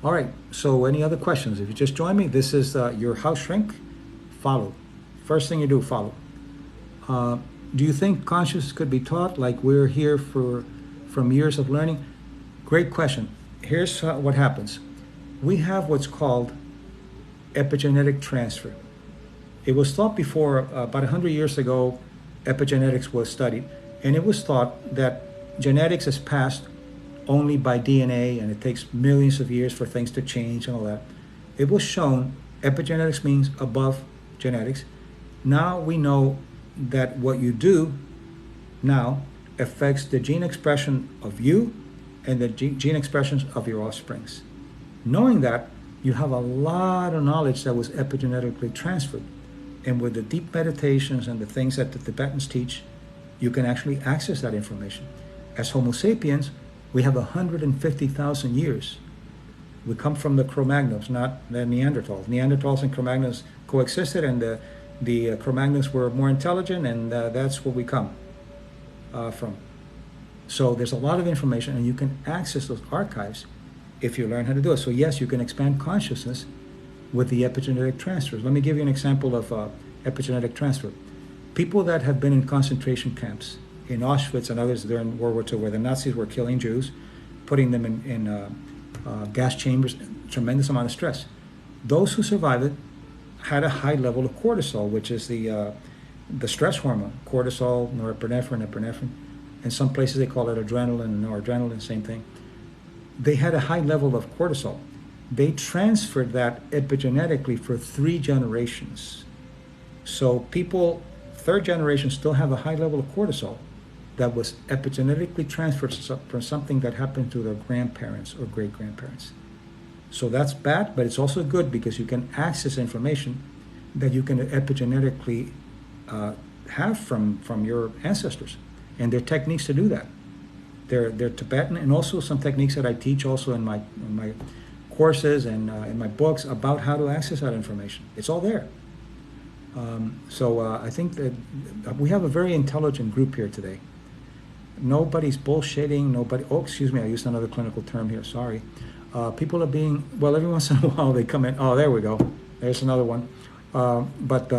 All right. So any other questions? If you just joined me, this is your house shrink. Follow. First thing you do, follow. Do you think consciousness could be taught, like we're here from years of learning? Great question. Here's what happens. We have what's called epigenetic transfer. It was thought before, about 100 years ago, epigenetics was studied, and it was thought that genetics is passed only by DNA, and it takes millions of years for things to change and all that. It was shown epigenetics means above genetics. Now we know that what you do now affects the gene expression of you and the gene expressions of your offsprings. Knowing that, you have a lot of knowledge that was epigenetically transferred. And with the deep meditations and the things that the Tibetans teach, you can actually access that information. As Homo sapiens, we have 150,000 years. We come from the Cro-Magnons, not the Neanderthals. Neanderthals and Cro-Magnons coexisted, and the Cro-Magnons were more intelligent, and that's where we come from. So there's a lot of information, and you can access those archives if you learn how to do it. So yes, you can expand consciousness with the epigenetic transfers. Let me give you an example of epigenetic transfer. People that have been in concentration camps, in Auschwitz and others during World War II, where the Nazis were killing Jews, putting them in gas chambers, tremendous amount of stress. Those who survived it had a high level of cortisol, which is the stress hormone. Cortisol, norepinephrine, epinephrine. In some places they call it adrenaline, noradrenaline, same thing. they had a high level of cortisol. They transferred that epigenetically for 3 generations. So people, third generation, still have a high level of cortisol that was epigenetically transferred from something that happened to their grandparents or great-grandparents. So that's bad, but it's also good because you can access information that you can epigenetically have from your ancestors. And there are techniques to do that. They're Tibetan, and also some techniques that I teach also in my courses and in my books about how to access that information. It's all there. So I think that we have a very intelligent group here today. Nobody's bullshitting. Nobody. Oh, excuse me. I used another clinical term here. Sorry. People are being, well, every once in a while they come in. Oh, there we go. There's another one. But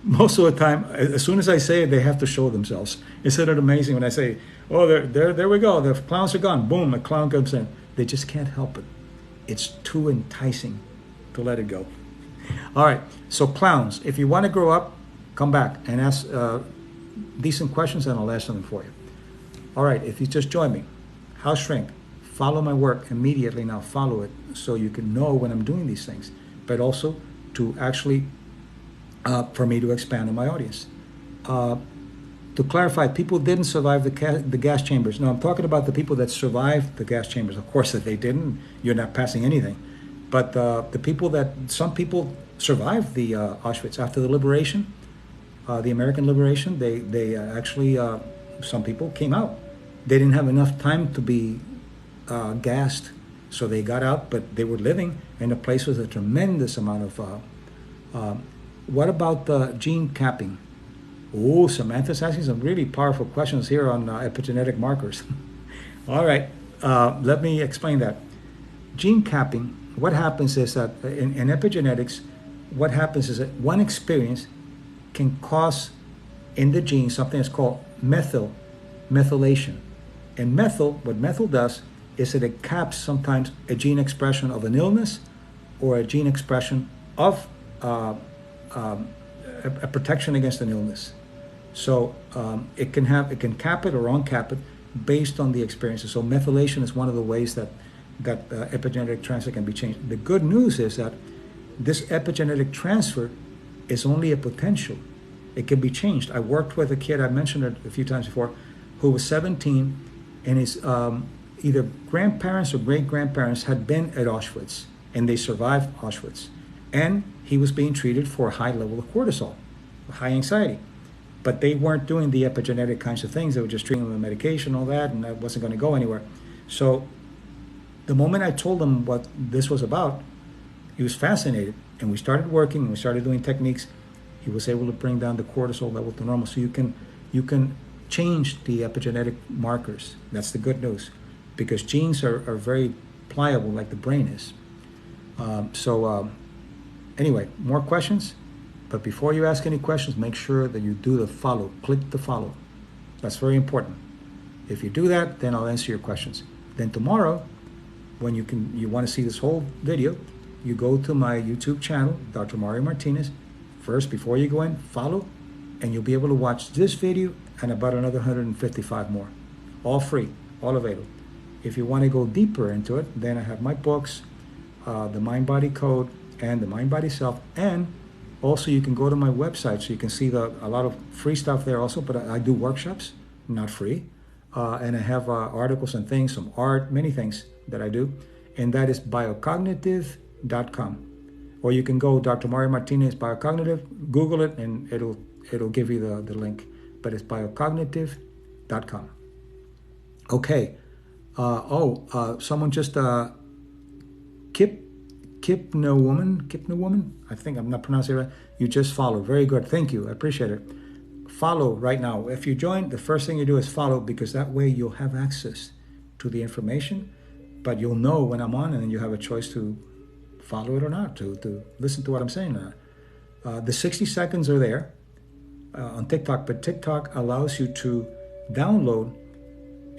most of the time, as soon as I say it, they have to show themselves. Isn't it amazing when I say, oh, there we go. The clowns are gone. Boom, a clown comes in. They just can't help it. It's too enticing to let it go. All right. So clowns, if you want to grow up, come back and ask decent questions, and I'll answer them for you. All right. If you just join me, House Shrink, follow my work immediately now. Follow it so you can know when I'm doing these things, but also to actually, for me to expand on my audience. To clarify, people didn't survive the gas chambers. No, I'm talking about the people that survived the gas chambers. Of course, that they didn't. You're not passing anything. But the people some people survived the Auschwitz after the liberation, the American liberation. They actually, some people came out. They didn't have enough time to be gassed, so they got out, but they were living in a place with a tremendous amount of. What about gene capping? Oh, Samantha's asking some really powerful questions here on epigenetic markers. All right, let me explain that. Gene capping, what happens is that in epigenetics, what happens is that one experience can cause in the gene something that's called methylation. And what methyl does is that it caps sometimes a gene expression of an illness or a gene expression of a protection against an illness. So it can cap it or uncap it based on the experiences. So methylation is one of the ways that epigenetic transfer can be changed. The good news is that this epigenetic transfer is only a potential. It can be changed. I worked with a kid, I mentioned it a few times before, who was 17, and his either grandparents or great-grandparents had been at Auschwitz, and they survived Auschwitz. And he was being treated for a high level of cortisol, high anxiety. But they weren't doing the epigenetic kinds of things. They were just treating him with medication, all that, and that wasn't going to go anywhere. So the moment I told him what this was about, he was fascinated, and we started working, and we started doing techniques. He was able to bring down the cortisol level to normal. So you can change the epigenetic markers. That's the good news, because genes are very pliable, like the brain is. Anyway, more questions? But before you ask any questions, make sure that you do the follow. Click the follow. That's very important. If you do that, then I'll answer your questions. Then tomorrow, when you want to see this whole video, you go to my YouTube channel, Dr. Mario Martinez. First, before you go in, follow, and you'll be able to watch this video and about another 155 more. All free, all available. If you want to go deeper into it, then I have my books, The Mind-Body Code and The Mind-Body Self, and also you can go to my website so you can see a lot of free stuff there also, but I do workshops, not free, and I have articles and things, some art, many things that I do, and that is biocognitive.com. Or you can go Dr. Mario Martinez Biocognitive, Google it, and it'll give you the link, but it's biocognitive.com. Okay. Someone just Kipna woman. I think I'm not pronouncing it right. You just followed. Very good. Thank you. I appreciate it. Follow right now. If you join, the first thing you do is follow, because that way you'll have access to the information, but you'll know when I'm on, and then you have a choice to follow it or not, to listen to what I'm saying. The 60 seconds are there on TikTok, but TikTok allows you to download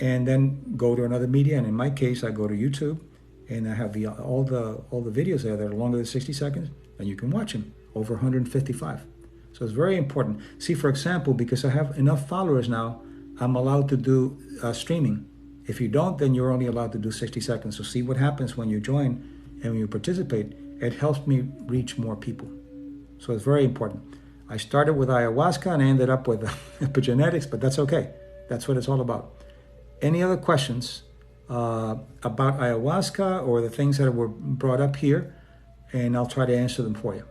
and then go to another media. And in my case, I go to YouTube, and I have all the videos there that are longer than 60 seconds, and you can watch them, over 155. So it's very important. See, for example, because I have enough followers now, I'm allowed to do streaming If you don't, then you're only allowed to do 60 seconds. So see what happens when you join and when you participate. It helps me reach more people. So it's very important. I started with ayahuasca and I ended up with epigenetics, but that's okay. That's what it's all about. Any other questions about ayahuasca or the things that were brought up here? And I'll try to answer them for you.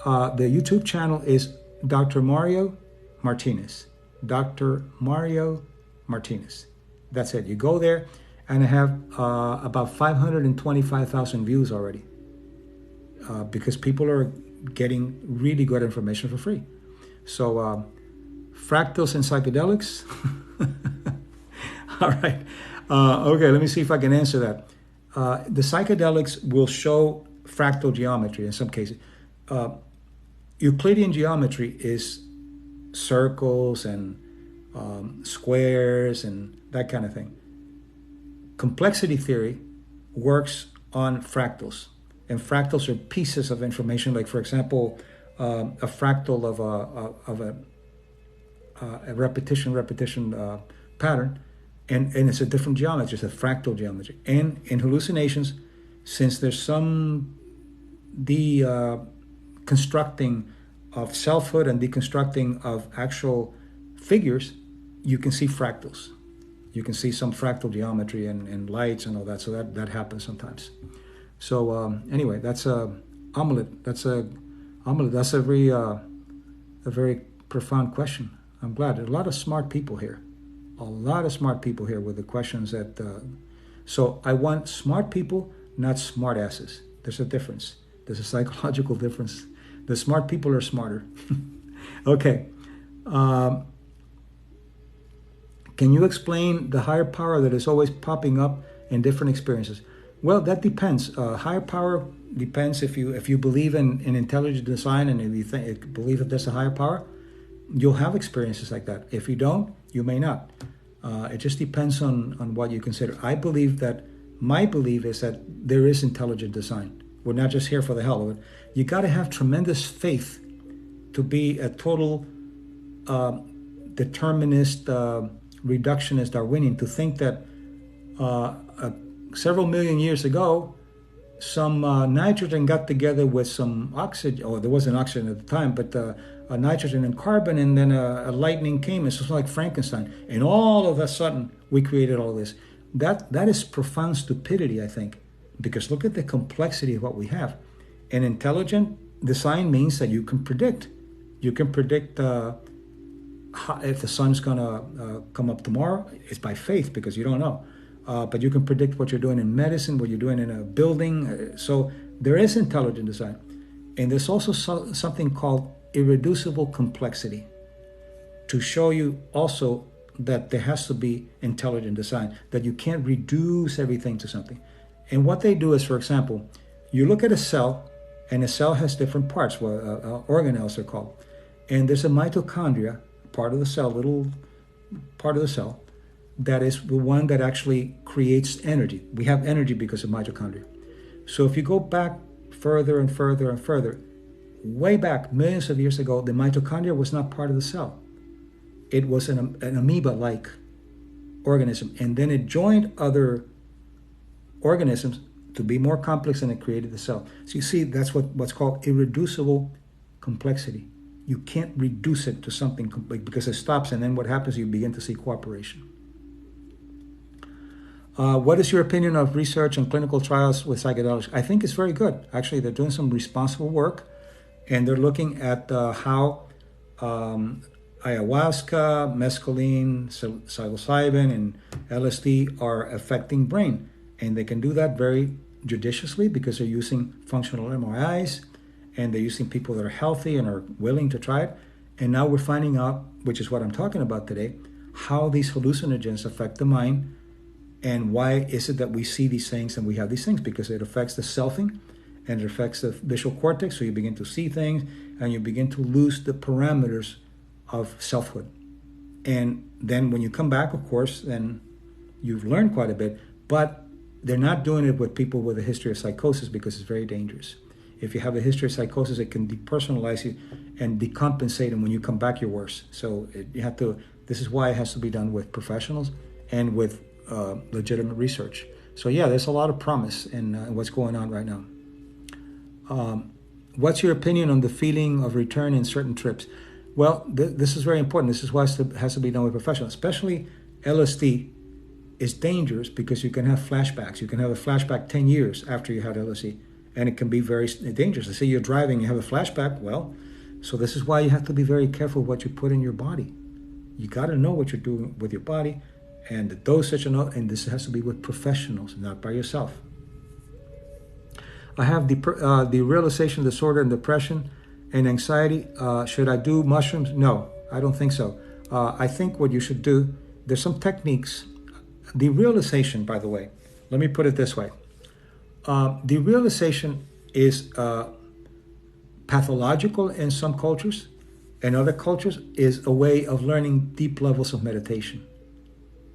The YouTube channel is Dr. Mario Martinez. Dr. Mario Martinez. That's it. You go there, and I have about 525,000 views already because people are getting really good information for free. So fractals and psychedelics. All right. Okay, let me see if I can answer that. The psychedelics will show fractal geometry in some cases. Euclidean geometry is circles and squares and that kind of thing. Complexity theory works on fractals, and fractals are pieces of information. Like, for example, a fractal of a repetition pattern, and it's a different geometry. It's a fractal geometry. And in hallucinations, since there's some deconstructing of selfhood and deconstructing of actual figures, you can see fractals. You can see some fractal geometry and lights and all that. So that happens sometimes. So anyway, that's a omelet. That's a very profound question. I'm glad. There are a lot of smart people here. A lot of smart people here with the questions that. So I want smart people, not smart asses. There's a difference. There's a psychological difference. The smart people are smarter. Okay. Can you explain the higher power that is always popping up in different experiences? Well, that depends. Higher power depends if you believe in intelligent design, and if you believe that there's a higher power, you'll have experiences like that. If you don't, you may not. It just depends on what you consider. My belief is that there is intelligent design. We're not just here for the hell of it. You got to have tremendous faith to be a total determinist, reductionist Darwinian, to think that several million years ago, some nitrogen got together with some oxygen, or there wasn't oxygen at the time, but nitrogen and carbon, and then a lightning came. It's just like Frankenstein. And all of a sudden, we created all this. That is profound stupidity, I think, because look at the complexity of what we have. And intelligent design means that you can predict. You can predict if the sun's going to come up tomorrow. It's by faith because you don't know. But you can predict what you're doing in medicine, what you're doing in a building. So there is intelligent design. And there's also something called irreducible complexity, to show you also that there has to be intelligent design, that you can't reduce everything to something. And what they do is, for example, you look at a cell, and a cell has different parts, organelles are called. And there's a mitochondria, part of the cell, little part of the cell, that is the one that actually creates energy. We have energy because of mitochondria. So if you go back further and further and further, way back, millions of years ago, the mitochondria was not part of the cell. It was an amoeba-like organism. And then it joined other organisms to be more complex, and it created the cell. So you see, that's what's called irreducible complexity. You can't reduce it to something complete because it stops, and then what happens, you begin to see cooperation. What is your opinion of research and clinical trials with psychedelics? I think it's very good. Actually, they're doing some responsible work, and they're looking at how ayahuasca, mescaline, psilocybin, and LSD are affecting brain. And they can do that very judiciously because they're using functional MRIs, and they're using people that are healthy and are willing to try it. And now we're finding out, which is what I'm talking about today, how these hallucinogens affect the mind, and why is it that we see these things and we have these things? Because it affects the selfing, and it affects the visual cortex, so you begin to see things, and you begin to lose the parameters of selfhood. And then when you come back, of course, then you've learned quite a bit, but they're not doing it with people with a history of psychosis because it's very dangerous. If you have a history of psychosis, it can depersonalize you and decompensate, and when you come back, you're worse. So you have to. This is why it has to be done with professionals and with legitimate research. So yeah, there's a lot of promise in what's going on right now. What's your opinion on the feeling of return in certain trips? Well, this is very important. This is why it has to be done with professionals, especially LSD. Is dangerous because you can have flashbacks. You can have a flashback 10 years after you had LSD, and it can be very dangerous. Let's say you're driving, you have a flashback. Well, so this is why you have to be very careful what you put in your body. You got to know what you're doing with your body, and the dosage, and this has to be with professionals, not by yourself. I have the realization disorder and depression and anxiety. Should I do mushrooms? No, I don't think so. I think what you should do, there's some techniques. The realization, by the way, let me put it this way. The realization is pathological in some cultures. In other cultures, is a way of learning deep levels of meditation.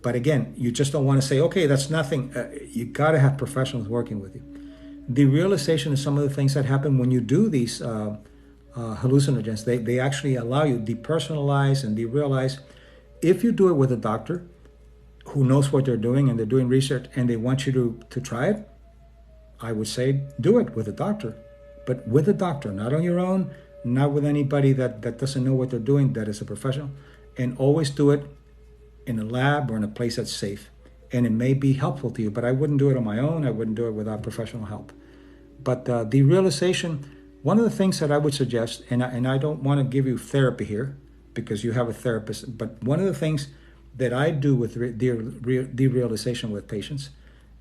But again, you just don't want to say, okay, that's nothing. You got to have professionals working with you. The realization is some of the things that happen when you do these hallucinogens. They actually allow you to depersonalize and derealize. If you do it with a doctor who knows what they're doing and they're doing research and they want you to try it, I would say do it with a doctor. But with a doctor, not on your own, not with anybody that doesn't know what they're doing, that is a professional. And always do it in a lab or in a place that's safe. And it may be helpful to you, but I wouldn't do it on my own. I wouldn't do it without professional help. But the realization, one of the things that I would suggest, and I don't want to give you therapy here because you have a therapist, but one of the things that I do with derealization with patients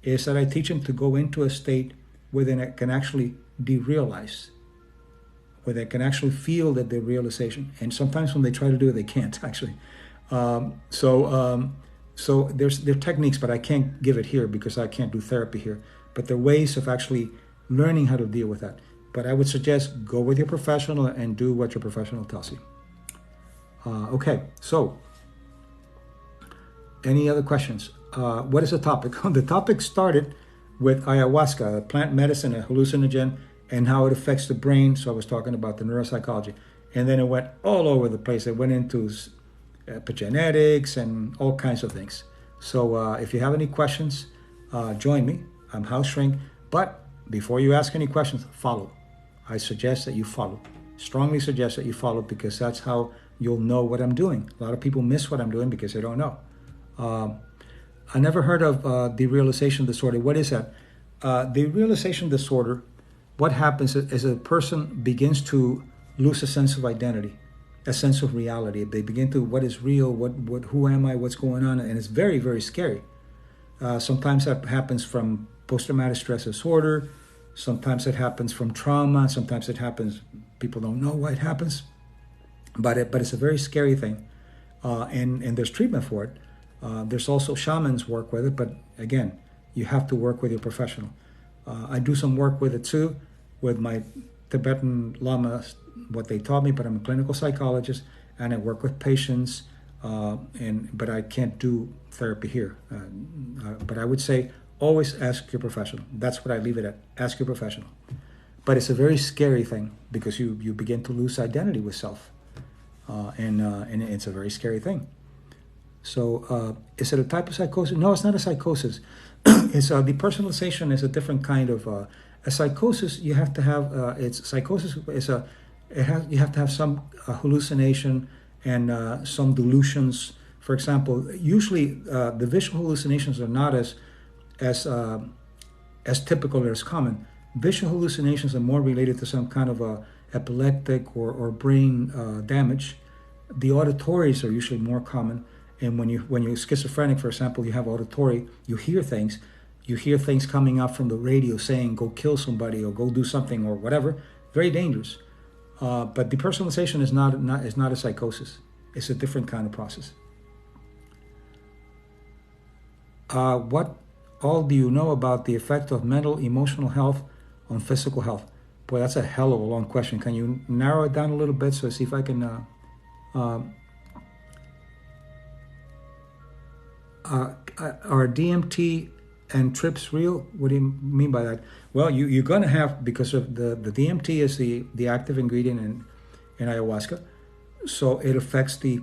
is that I teach them to go into a state where they can actually derealize, where they can actually feel that they're realization. And sometimes when they try to do it, they can't actually. So there are techniques, but I can't give it here because I can't do therapy here. But there are ways of actually learning how to deal with that. But I would suggest go with your professional and do what your professional tells you. Okay, so any other questions? What is the topic? The topic started with ayahuasca, a plant medicine, a hallucinogen, and how it affects the brain. So I was talking about the neuropsychology. And then it went all over the place. It went into epigenetics and all kinds of things. So if you have any questions, join me. I'm House Shrink. But before you ask any questions, follow. I suggest that you follow. Strongly suggest that you follow because that's how you'll know what I'm doing. A lot of people miss what I'm doing because they don't know. I never heard of derealization disorder. What is that? Derealization disorder, what happens is a person begins to lose a sense of identity, a sense of reality. They begin to, what is real, who am I, what's going on, and it's very, very scary. Sometimes that happens from post-traumatic stress disorder. Sometimes it happens from trauma. Sometimes it happens, people don't know why it happens. But it's a very scary thing. And there's treatment for it. There's also shamans work with it, but again, you have to work with your professional. I do some work with it too, with my Tibetan lamas, what they taught me, but I'm a clinical psychologist and I work with patients, but I can't do therapy here. But I would say always ask your professional. That's what I leave it at. Ask your professional. But it's a very scary thing because you begin to lose identity with self, and it's a very scary thing. So is it a type of psychosis? No, it's not a psychosis. It's depersonalization is a different kind of a psychosis. You have to have you have to have some hallucination and some delusions. For example, usually the visual hallucinations are not as typical or as common. Visual hallucinations are more related to some kind of epileptic or brain damage. The auditories are usually more common. And when you're schizophrenic, for example, you have auditory, you hear things coming up from the radio saying, go kill somebody or go do something or whatever. Very dangerous. But depersonalization is not a psychosis. It's a different kind of process. What all do you know about the effect of mental, emotional health on physical health? Boy, that's a hell of a long question. Can you narrow it down a little bit so see if I can... are DMT And trips real? What do you mean by that? Well, you're going to have, because of the DMT is the active ingredient in ayahuasca. So it affects the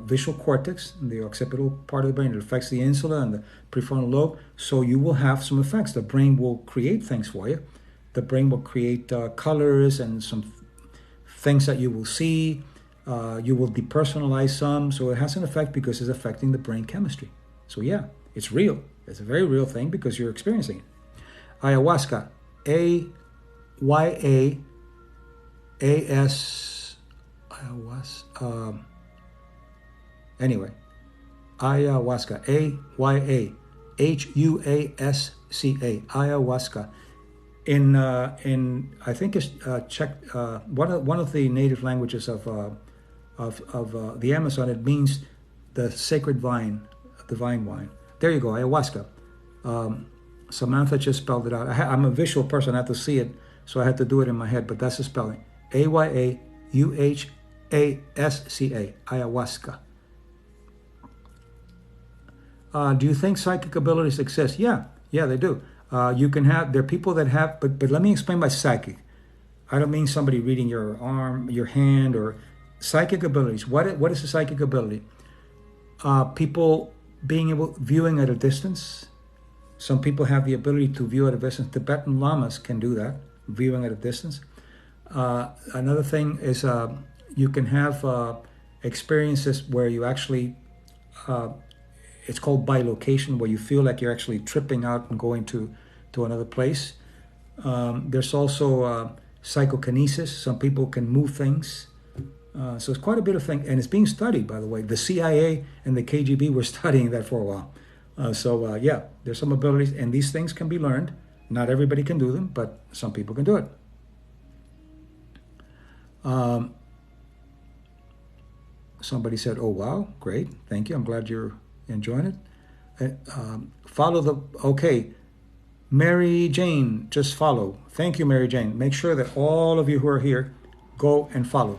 visual cortex, the occipital part of the brain. It affects the insula and the prefrontal lobe. So you will have some effects. The brain will create things for you. The brain will create colors and some things that you will see. You will depersonalize some. So it has an effect because it's affecting the brain chemistry. So yeah, it's real. It's a very real thing because you're experiencing it. Ayahuasca, A-Y-A-A-S, ayahuasca, anyway, ayahuasca, A-Y-A-H-U-A-S-C-A, ayahuasca. In I think it's Czech, one of the native languages of the Amazon. It means the sacred vine, divine wine. There you go, ayahuasca. Samantha just spelled it out. I'm a visual person. I have to see it, so I had to do it in my head. But that's the spelling: A-Y-A-U-H-A-S-C-A, ayahuasca. Do you think psychic abilities exist? Yeah, they do. You can have. There are people that have. But let me explain by psychic. I don't mean somebody reading your arm, your hand, or psychic abilities. What is a psychic ability? People being able viewing at a distance. Some people have the ability to view at a distance. Tibetan lamas can do that, viewing at a distance. Another thing is you can have experiences where you actually, it's called bilocation, where you feel like you're actually tripping out and going to another place. There's also psychokinesis. Some people can move things. So it's quite a bit of thing, and it's being studied, by the way. The CIA and the KGB were studying that for a while. Yeah, there's some abilities, and these things can be learned. Not everybody can do them, but some people can do it. Somebody said, "Oh wow, great, thank you. I'm glad you're enjoying it." Okay, Mary Jane, just follow. Thank you, Mary Jane. Make sure that all of you who are here go and follow.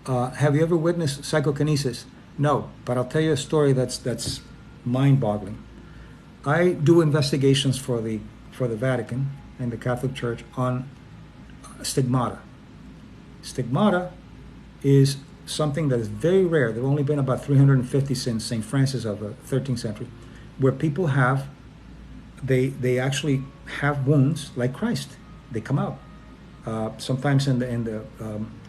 Have you ever witnessed psychokinesis? No, but I'll tell you a story that's mind-boggling. I do investigations for the Vatican and the Catholic Church on stigmata. Stigmata is something that is very rare. There have only been about 350 since St. Francis of the 13th century, where people they actually have wounds like Christ. They come out. Sometimes in the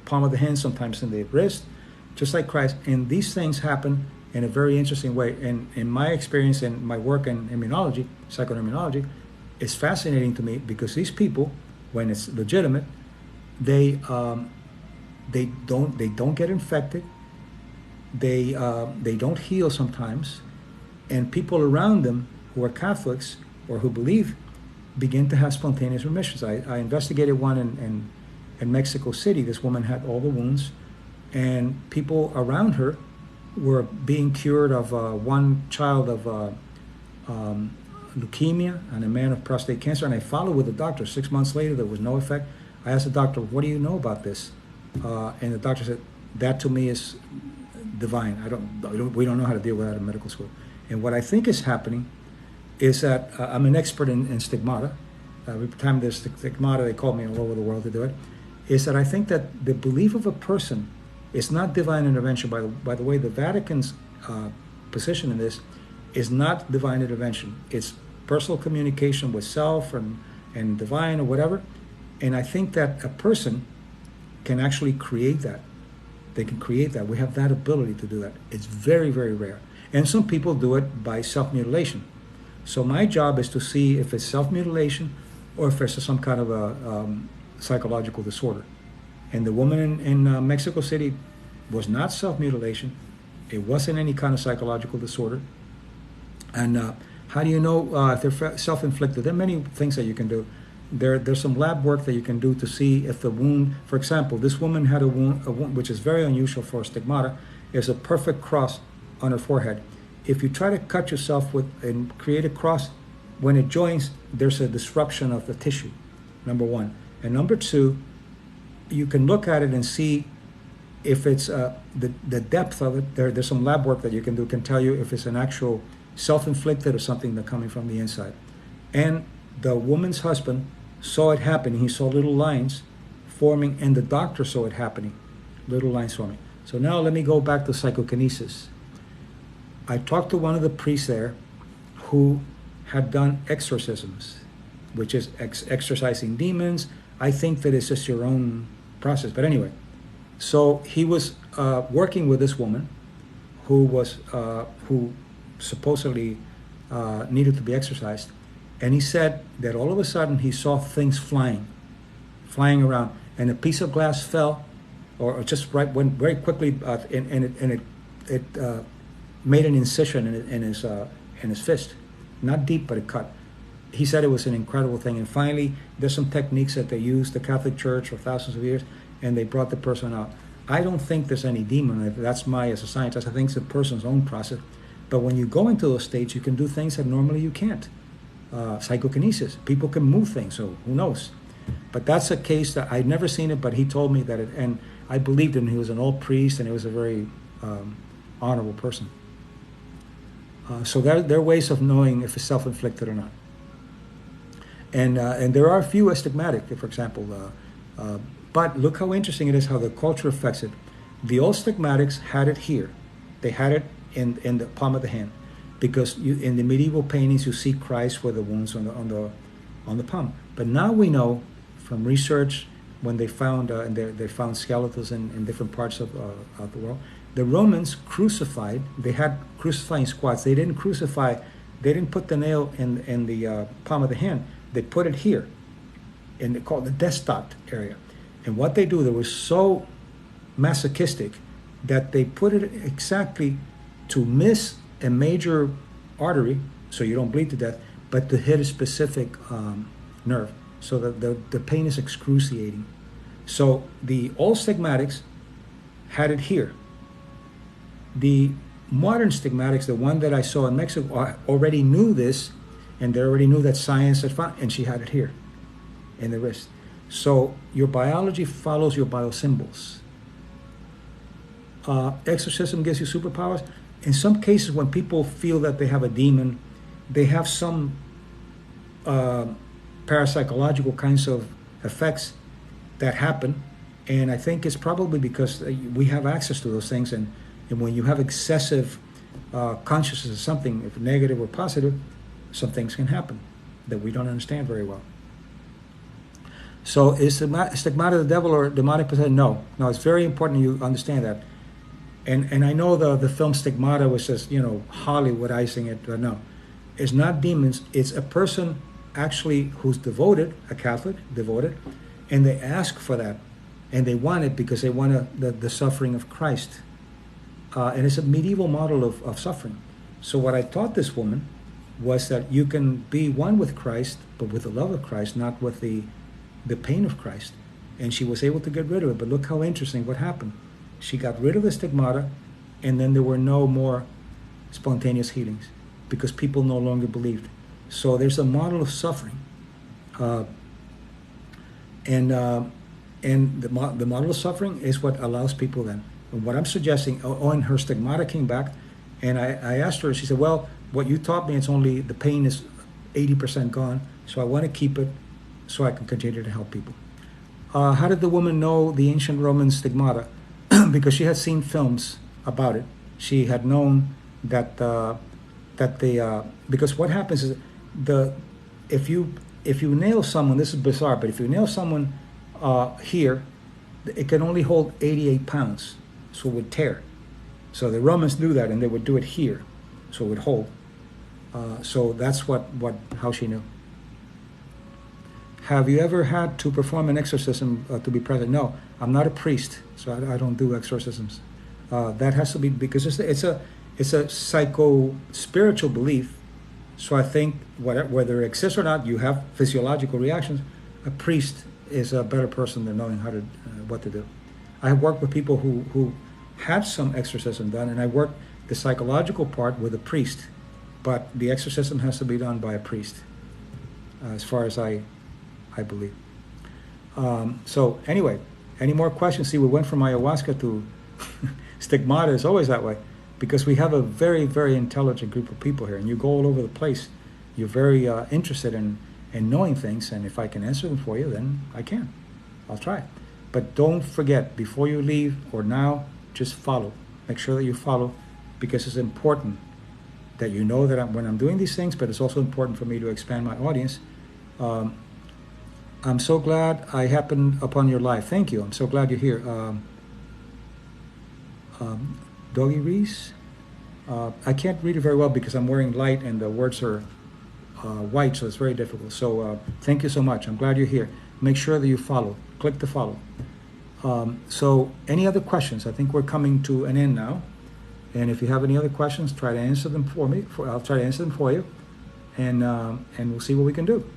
palm of the hand, sometimes in the wrist, just like Christ. And these things happen in a very interesting way. And in my experience and my work in immunology, psychoneuroimmunology, it's fascinating to me because these people, when it's legitimate, they don't get infected. They don't heal sometimes, and people around them who are Catholics or who believe begin to have spontaneous remissions. I investigated one in Mexico City. This woman had all the wounds, and people around her were being cured of one child of leukemia and a man of prostate cancer. And I followed with the doctor. 6 months later, there was no effect. I asked the doctor, "What do you know about this?" And the doctor said, "That to me is divine. We don't know how to deal with that in medical school." And what I think is happening is that I'm an expert in stigmata. Every time there's stigmata, they call me all over the world to do it. Is that I think that the belief of a person is not divine intervention. By the way, the Vatican's position in this is not divine intervention. It's personal communication with self and divine or whatever. And I think that a person can actually create that. They can create that. We have that ability to do that. It's very, very rare. And some people do it by self-mutilation. So my job is to see if it's self-mutilation or if it's some kind of a psychological disorder. And the woman in Mexico City was not self-mutilation. It wasn't any kind of psychological disorder. And how do you know if they're self-inflicted? There are many things that you can do. There's some lab work that you can do to see if the wound, for example, this woman had a wound which is very unusual for stigmata, is a perfect cross on her forehead. If you try to cut yourself and create a cross, when it joins, there's a disruption of the tissue, number one. And number two, you can look at it and see if it's the depth of it. There's some lab work that you can do, can tell you if it's an actual self-inflicted or something that coming from the inside. And the woman's husband saw it happening. He saw little lines forming, and the doctor saw it happening, little lines forming. So now let me go back to psychokinesis. I talked to one of the priests there who had done exorcisms, which is exorcising demons. I think that it's just your own process. But anyway, so he was working with this woman who supposedly needed to be exorcised. And he said that all of a sudden he saw things flying around, and a piece of glass fell, or just went very quickly, and it made an incision in his fist, not deep, but it cut. He said it was an incredible thing. And finally, there's some techniques that they use, the Catholic Church, for thousands of years, and they brought the person out. I don't think there's any demon. That's as a scientist, I think it's a person's own process. But when you go into those states, you can do things that normally you can't. Psychokinesis, people can move things, so who knows? But that's a case that I'd never seen it, but he told me that and I believed him. He was an old priest, and he was a very honorable person. So there are ways of knowing if it's self-inflicted or not. And there are a few astigmatic, for example. But look how interesting it is how the culture affects it. The old stigmatics had it here. They had it in the palm of the hand, because in the medieval paintings you see Christ with the wounds on the palm. But now we know from research, when they found and they found skeletons in different parts of the world, the Romans crucified. They had crucifying squads. They didn't crucify. They didn't put the nail in the palm of the hand. They put it here, and they call it the desktop area. And what they do, they were so masochistic that they put it exactly to miss a major artery, so you don't bleed to death, but to hit a specific nerve, so that the pain is excruciating. So the old stigmatics had it here. The modern stigmatics, the one that I saw in Mexico, already knew this, and they already knew that science had found, and she had it here in the wrist. So your biology follows your biosymbols. Exorcism gives you superpowers. In some cases, when people feel that they have a demon, they have some parapsychological kinds of effects that happen. And I think it's probably because we have access to those things. And when you have excessive consciousness of something, if negative or positive, some things can happen that we don't understand very well. So is stigmata the devil or demonic possession? No, it's very important you understand that. And I know the film Stigmata was just, Hollywoodizing it, but no. It's not demons. It's a person actually who's devoted, a Catholic, devoted, and they ask for that. And they want it because they want the suffering of Christ. And it's a medieval model of suffering. So what I taught this woman was that you can be one with Christ, but with the love of Christ, not with the pain of Christ. And she was able to get rid of it. But look how interesting what happened. She got rid of the stigmata, and then there were no more spontaneous healings because people no longer believed. So there's a model of suffering. And the model of suffering is what allows people then. And what I'm suggesting, and her stigmata came back, and I asked her, she said, well, what you taught me, it's only the pain is 80% gone, so I want to keep it so I can continue to help people. How did the woman know the ancient Roman stigmata? Because she had seen films about it. She had known that because what happens is if you nail someone, this is bizarre, but if you nail someone here, it can only hold 88 pounds, so it would tear. So the Romans knew that, and they would do it here, so it would hold. So that's how she knew. Have you ever had to perform an exorcism to be present? No, I'm not a priest, so I don't do exorcisms. That has to be because it's a psycho-spiritual belief. So I think whether it exists or not, you have physiological reactions. A priest is a better person than knowing what to do. I have worked with people who had some exorcism done, and I worked the psychological part with a priest, but the exorcism has to be done by a priest, as far as I believe. So anyway, any more questions? See, we went from ayahuasca to stigmata. It's always that way. because we have a very, very intelligent group of people here, and you go all over the place. You're very interested in knowing things, and if I can answer them for you, then I can. I'll try. But don't forget, before you leave or now, just follow. Make sure that you follow, because it's important that you know that when I'm doing these things, but it's also important for me to expand my audience. I'm so glad I happened upon your life. Thank you. I'm so glad you're here. Doggy Reese. I can't read it very well because I'm wearing light and the words are white, so it's very difficult. So thank you so much. I'm glad you're here. Make sure that you follow. Click to follow. So any other questions? I think we're coming to an end now. And if you have any other questions, try to answer them for me. I'll try to answer them for you, and we'll see what we can do.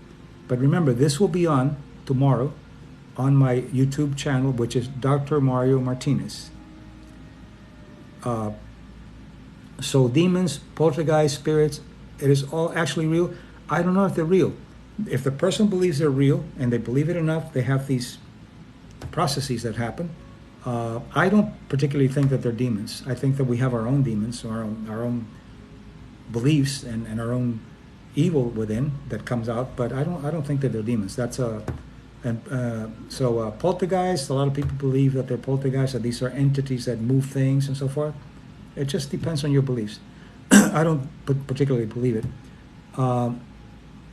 But remember, this will be on tomorrow on my YouTube channel, which is Dr. Mario Martinez. So demons, poltergeist, spirits, it is all actually real. I don't know if they're real. If the person believes they're real and they believe it enough, they have these processes that happen. I don't particularly think that they're demons. I think that we have our own demons, our own beliefs and our own evil within that comes out. But I don't think that they're demons. That's poltergeists. A lot of people believe that they're poltergeists, that these are entities that move things and so forth. It just depends on your beliefs. I don't particularly believe it.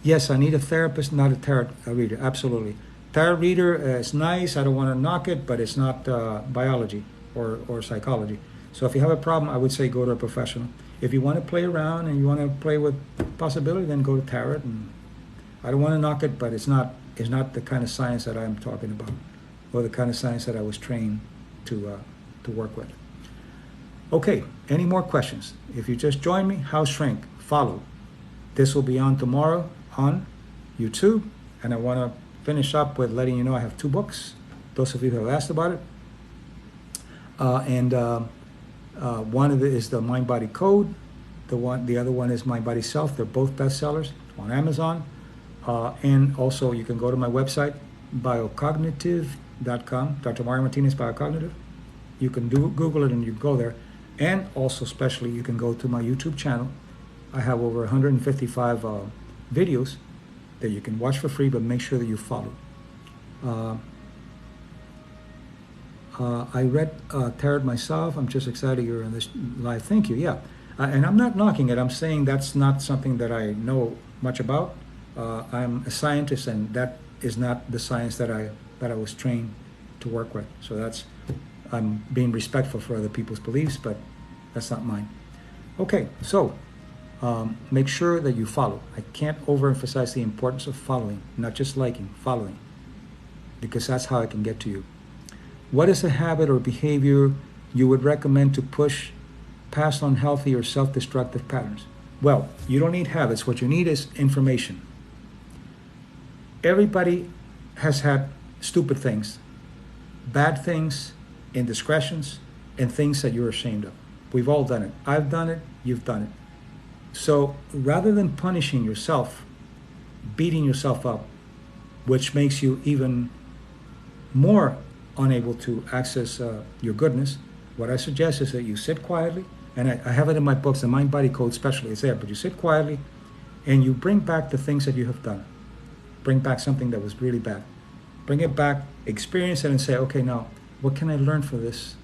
Yes, I need a therapist, not a tarot reader. Absolutely. Tarot reader is nice. I don't want to knock it, but it's not biology or psychology. So if you have a problem, I would say go to a professional. If you want to play around and you want to play with possibility, then go to tarot. And I don't want to knock it, but it's not the kind of science that I'm talking about, or the kind of science that I was trained to work with. Okay, any more questions? If you just joined me, House Shrink, follow. This will be on tomorrow on YouTube, and I want to finish up with letting you know I have 2 books. Those of you who have asked about it, one of it is the Mind Body Code. The other one is Mind Body Self. They're both bestsellers on Amazon, and also you can go to my website biocognitive.com. Dr. Mario Martinez Biocognitive. You can Google it and you go there. And also, especially, you can go to my YouTube channel. I have over 155 videos that you can watch for free, but make sure that you follow. I read Tarot myself. I'm just excited you're in this live. Thank you. Yeah, and I'm not knocking it. I'm saying that's not something that I know much about. I'm a scientist, and that is not the science that I was trained to work with. So I'm being respectful for other people's beliefs, but that's not mine. Okay, so make sure that you follow. I can't overemphasize the importance of following, not just liking, following, because that's how I can get to you. What is a habit or behavior you would recommend to push past unhealthy or self-destructive patterns? Well, you don't need habits. What you need is information. Everybody has had stupid things, bad things, indiscretions, and things that you're ashamed of. We've all done it. I've done it. You've done it. So rather than punishing yourself, beating yourself up, which makes you even more unable to access your goodness, what I suggest is that you sit quietly, and I have it in my books, the Mind Body Code especially is there, but you sit quietly and you bring back the things that you have done. Bring back something that was really bad. Bring it back, experience it, and say, okay, now, what can I learn from this?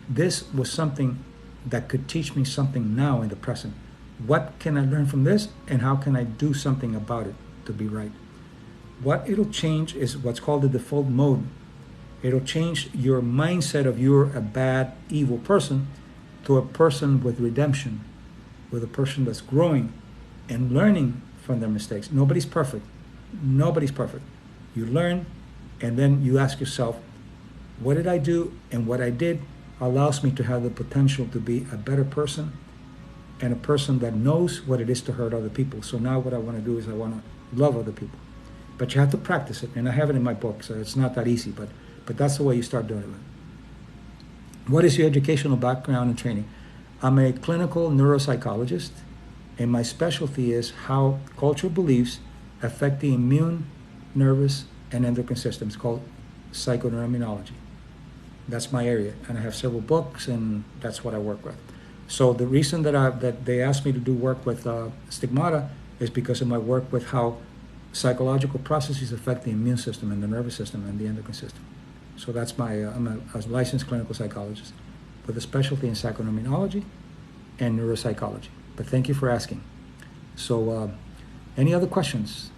This was something that could teach me something now in the present. What can I learn from this, and how can I do something about it to be right? What it'll change is what's called the default mode. It'll change your mindset of you're a bad, evil person to a person with redemption, with a person that's growing and learning from their mistakes. Nobody's perfect. Nobody's perfect. You learn, and then you ask yourself, what did I do? And what I did allows me to have the potential to be a better person and a person that knows what it is to hurt other people. So now what I want to do is I want to love other people. But you have to practice it, and I have it in my book, so it's not that easy, but that's the way you start doing it. What is your educational background and training? I'm a clinical neuropsychologist, and my specialty is how cultural beliefs affect the immune, nervous, and endocrine systems, called psychoneuroimmunology. That's my area, and I have several books, and that's what I work with. So the reason that they asked me to do work with stigmata is because of my work with how psychological processes affect the immune system and the nervous system and the endocrine system. So that's I'm a licensed clinical psychologist with a specialty in psychoneuroimmunology and neuropsychology. But thank you for asking. So any other questions?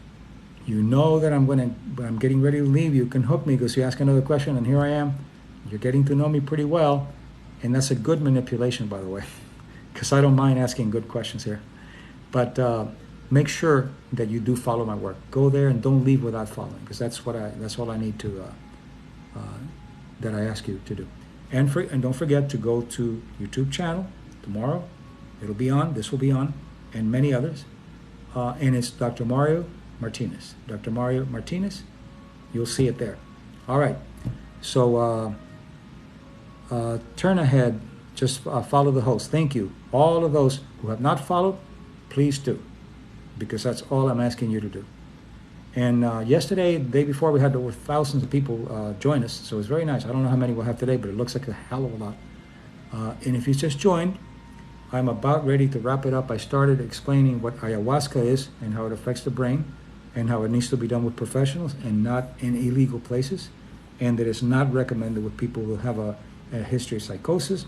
You know that I'm getting ready to leave. You can hook me because you ask another question, and here I am. You're getting to know me pretty well, and that's a good manipulation, by the way, because I don't mind asking good questions here. But make sure that you do follow my work. Go there and don't leave without following, because that's all I need to that I ask you to do. And don't forget to go to YouTube channel tomorrow. It'll be on. This will be on, and many others. And it's Dr. Mario Martinez. Dr. Mario Martinez. You'll see it there. All right. So turn ahead. Just follow the host. Thank you. All of those who have not followed, please do, because that's all I'm asking you to do. And yesterday, the day before, we had over thousands of people join us, so it was very nice. I don't know how many we'll have today, but it looks like a hell of a lot. And if you just joined, I'm about ready to wrap it up. I started explaining what ayahuasca is and how it affects the brain and how it needs to be done with professionals and not in illegal places, and that it's not recommended with people who have a history of psychosis.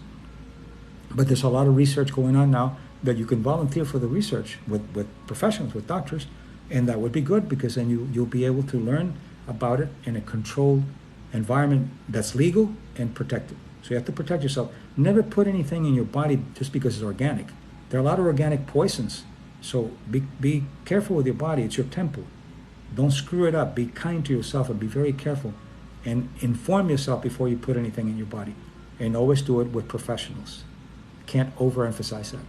But there's a lot of research going on now that you can volunteer for the research with professionals, with doctors, and that would be good, because then you'll be able to learn about it in a controlled environment that's legal and protected. So you have to protect yourself. Never put anything in your body just because it's organic. There are a lot of organic poisons. So be careful with your body. It's your temple. Don't screw it up. Be kind to yourself and be very careful. And inform yourself before you put anything in your body. And always do it with professionals. Can't overemphasize that.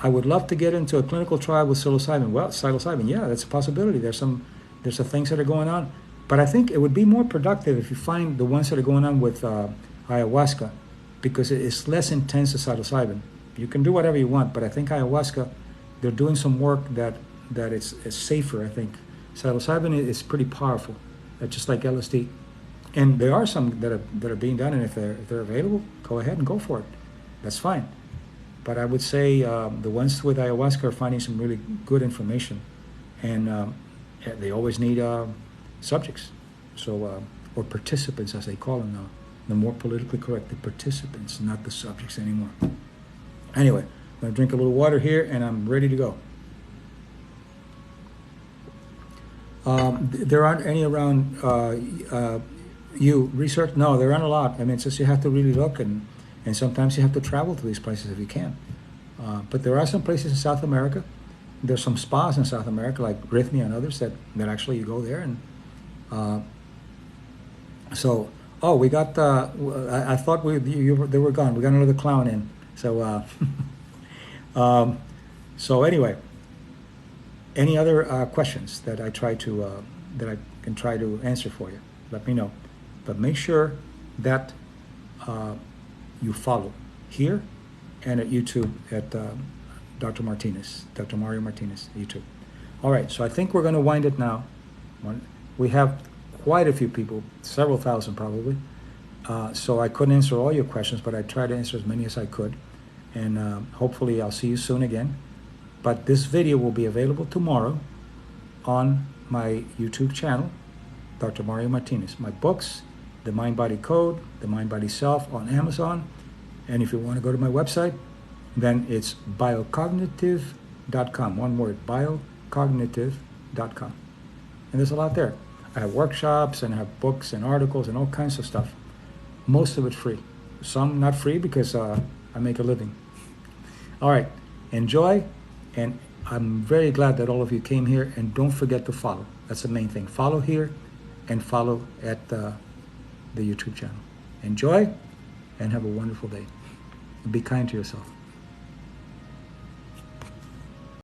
I would love to get into a clinical trial with psilocybin. Well, psilocybin, yeah, that's a possibility. There's some things that are going on. But I think it would be more productive if you find the ones that are going on with ayahuasca, because it's less intense than psilocybin. You can do whatever you want, but I think ayahuasca, they're doing some work that it's safer, I think. Psilocybin is pretty powerful, just like LSD. And there are some that are being done, and if they're available, go ahead and go for it. That's fine. But I would say the ones with ayahuasca are finding some really good information, and they always need subjects, so or participants, as they call them now. The more politically correct, the participants, not the subjects anymore. Anyway, I'm going to drink a little water here, and I'm ready to go. There aren't any around you research? No, there aren't a lot. I mean, it's just you have to really look, and sometimes you have to travel to these places if you can. But there are some places in South America. There's some spas in South America, like Rhythmia and others, that actually you go there. And we got, I thought they were gone. We got another clown in. So, so anyway, any other questions that I can try to answer for you, let me know. But make sure that you follow here and at YouTube at Dr. Martinez, Dr. Mario Martinez, YouTube. All right, so I think we're going to wind it now. We have quite a few people, several thousand probably. So I couldn't answer all your questions, but I tried to answer as many as I could. And hopefully I'll see you soon again. But this video will be available tomorrow on my YouTube channel, Dr. Mario Martinez. My books, The Mind Body Code, The Mind Body Self on Amazon. And if you want to go to my website, then it's biocognitive.com. One word, biocognitive.com. And there's a lot there. I have workshops and I have books and articles and all kinds of stuff. Most of it free. Some not free because I make a living. All right, enjoy. And I'm very glad that all of you came here. And don't forget to follow. That's the main thing. Follow here and follow at the YouTube channel. Enjoy and have a wonderful day. And be kind to yourself.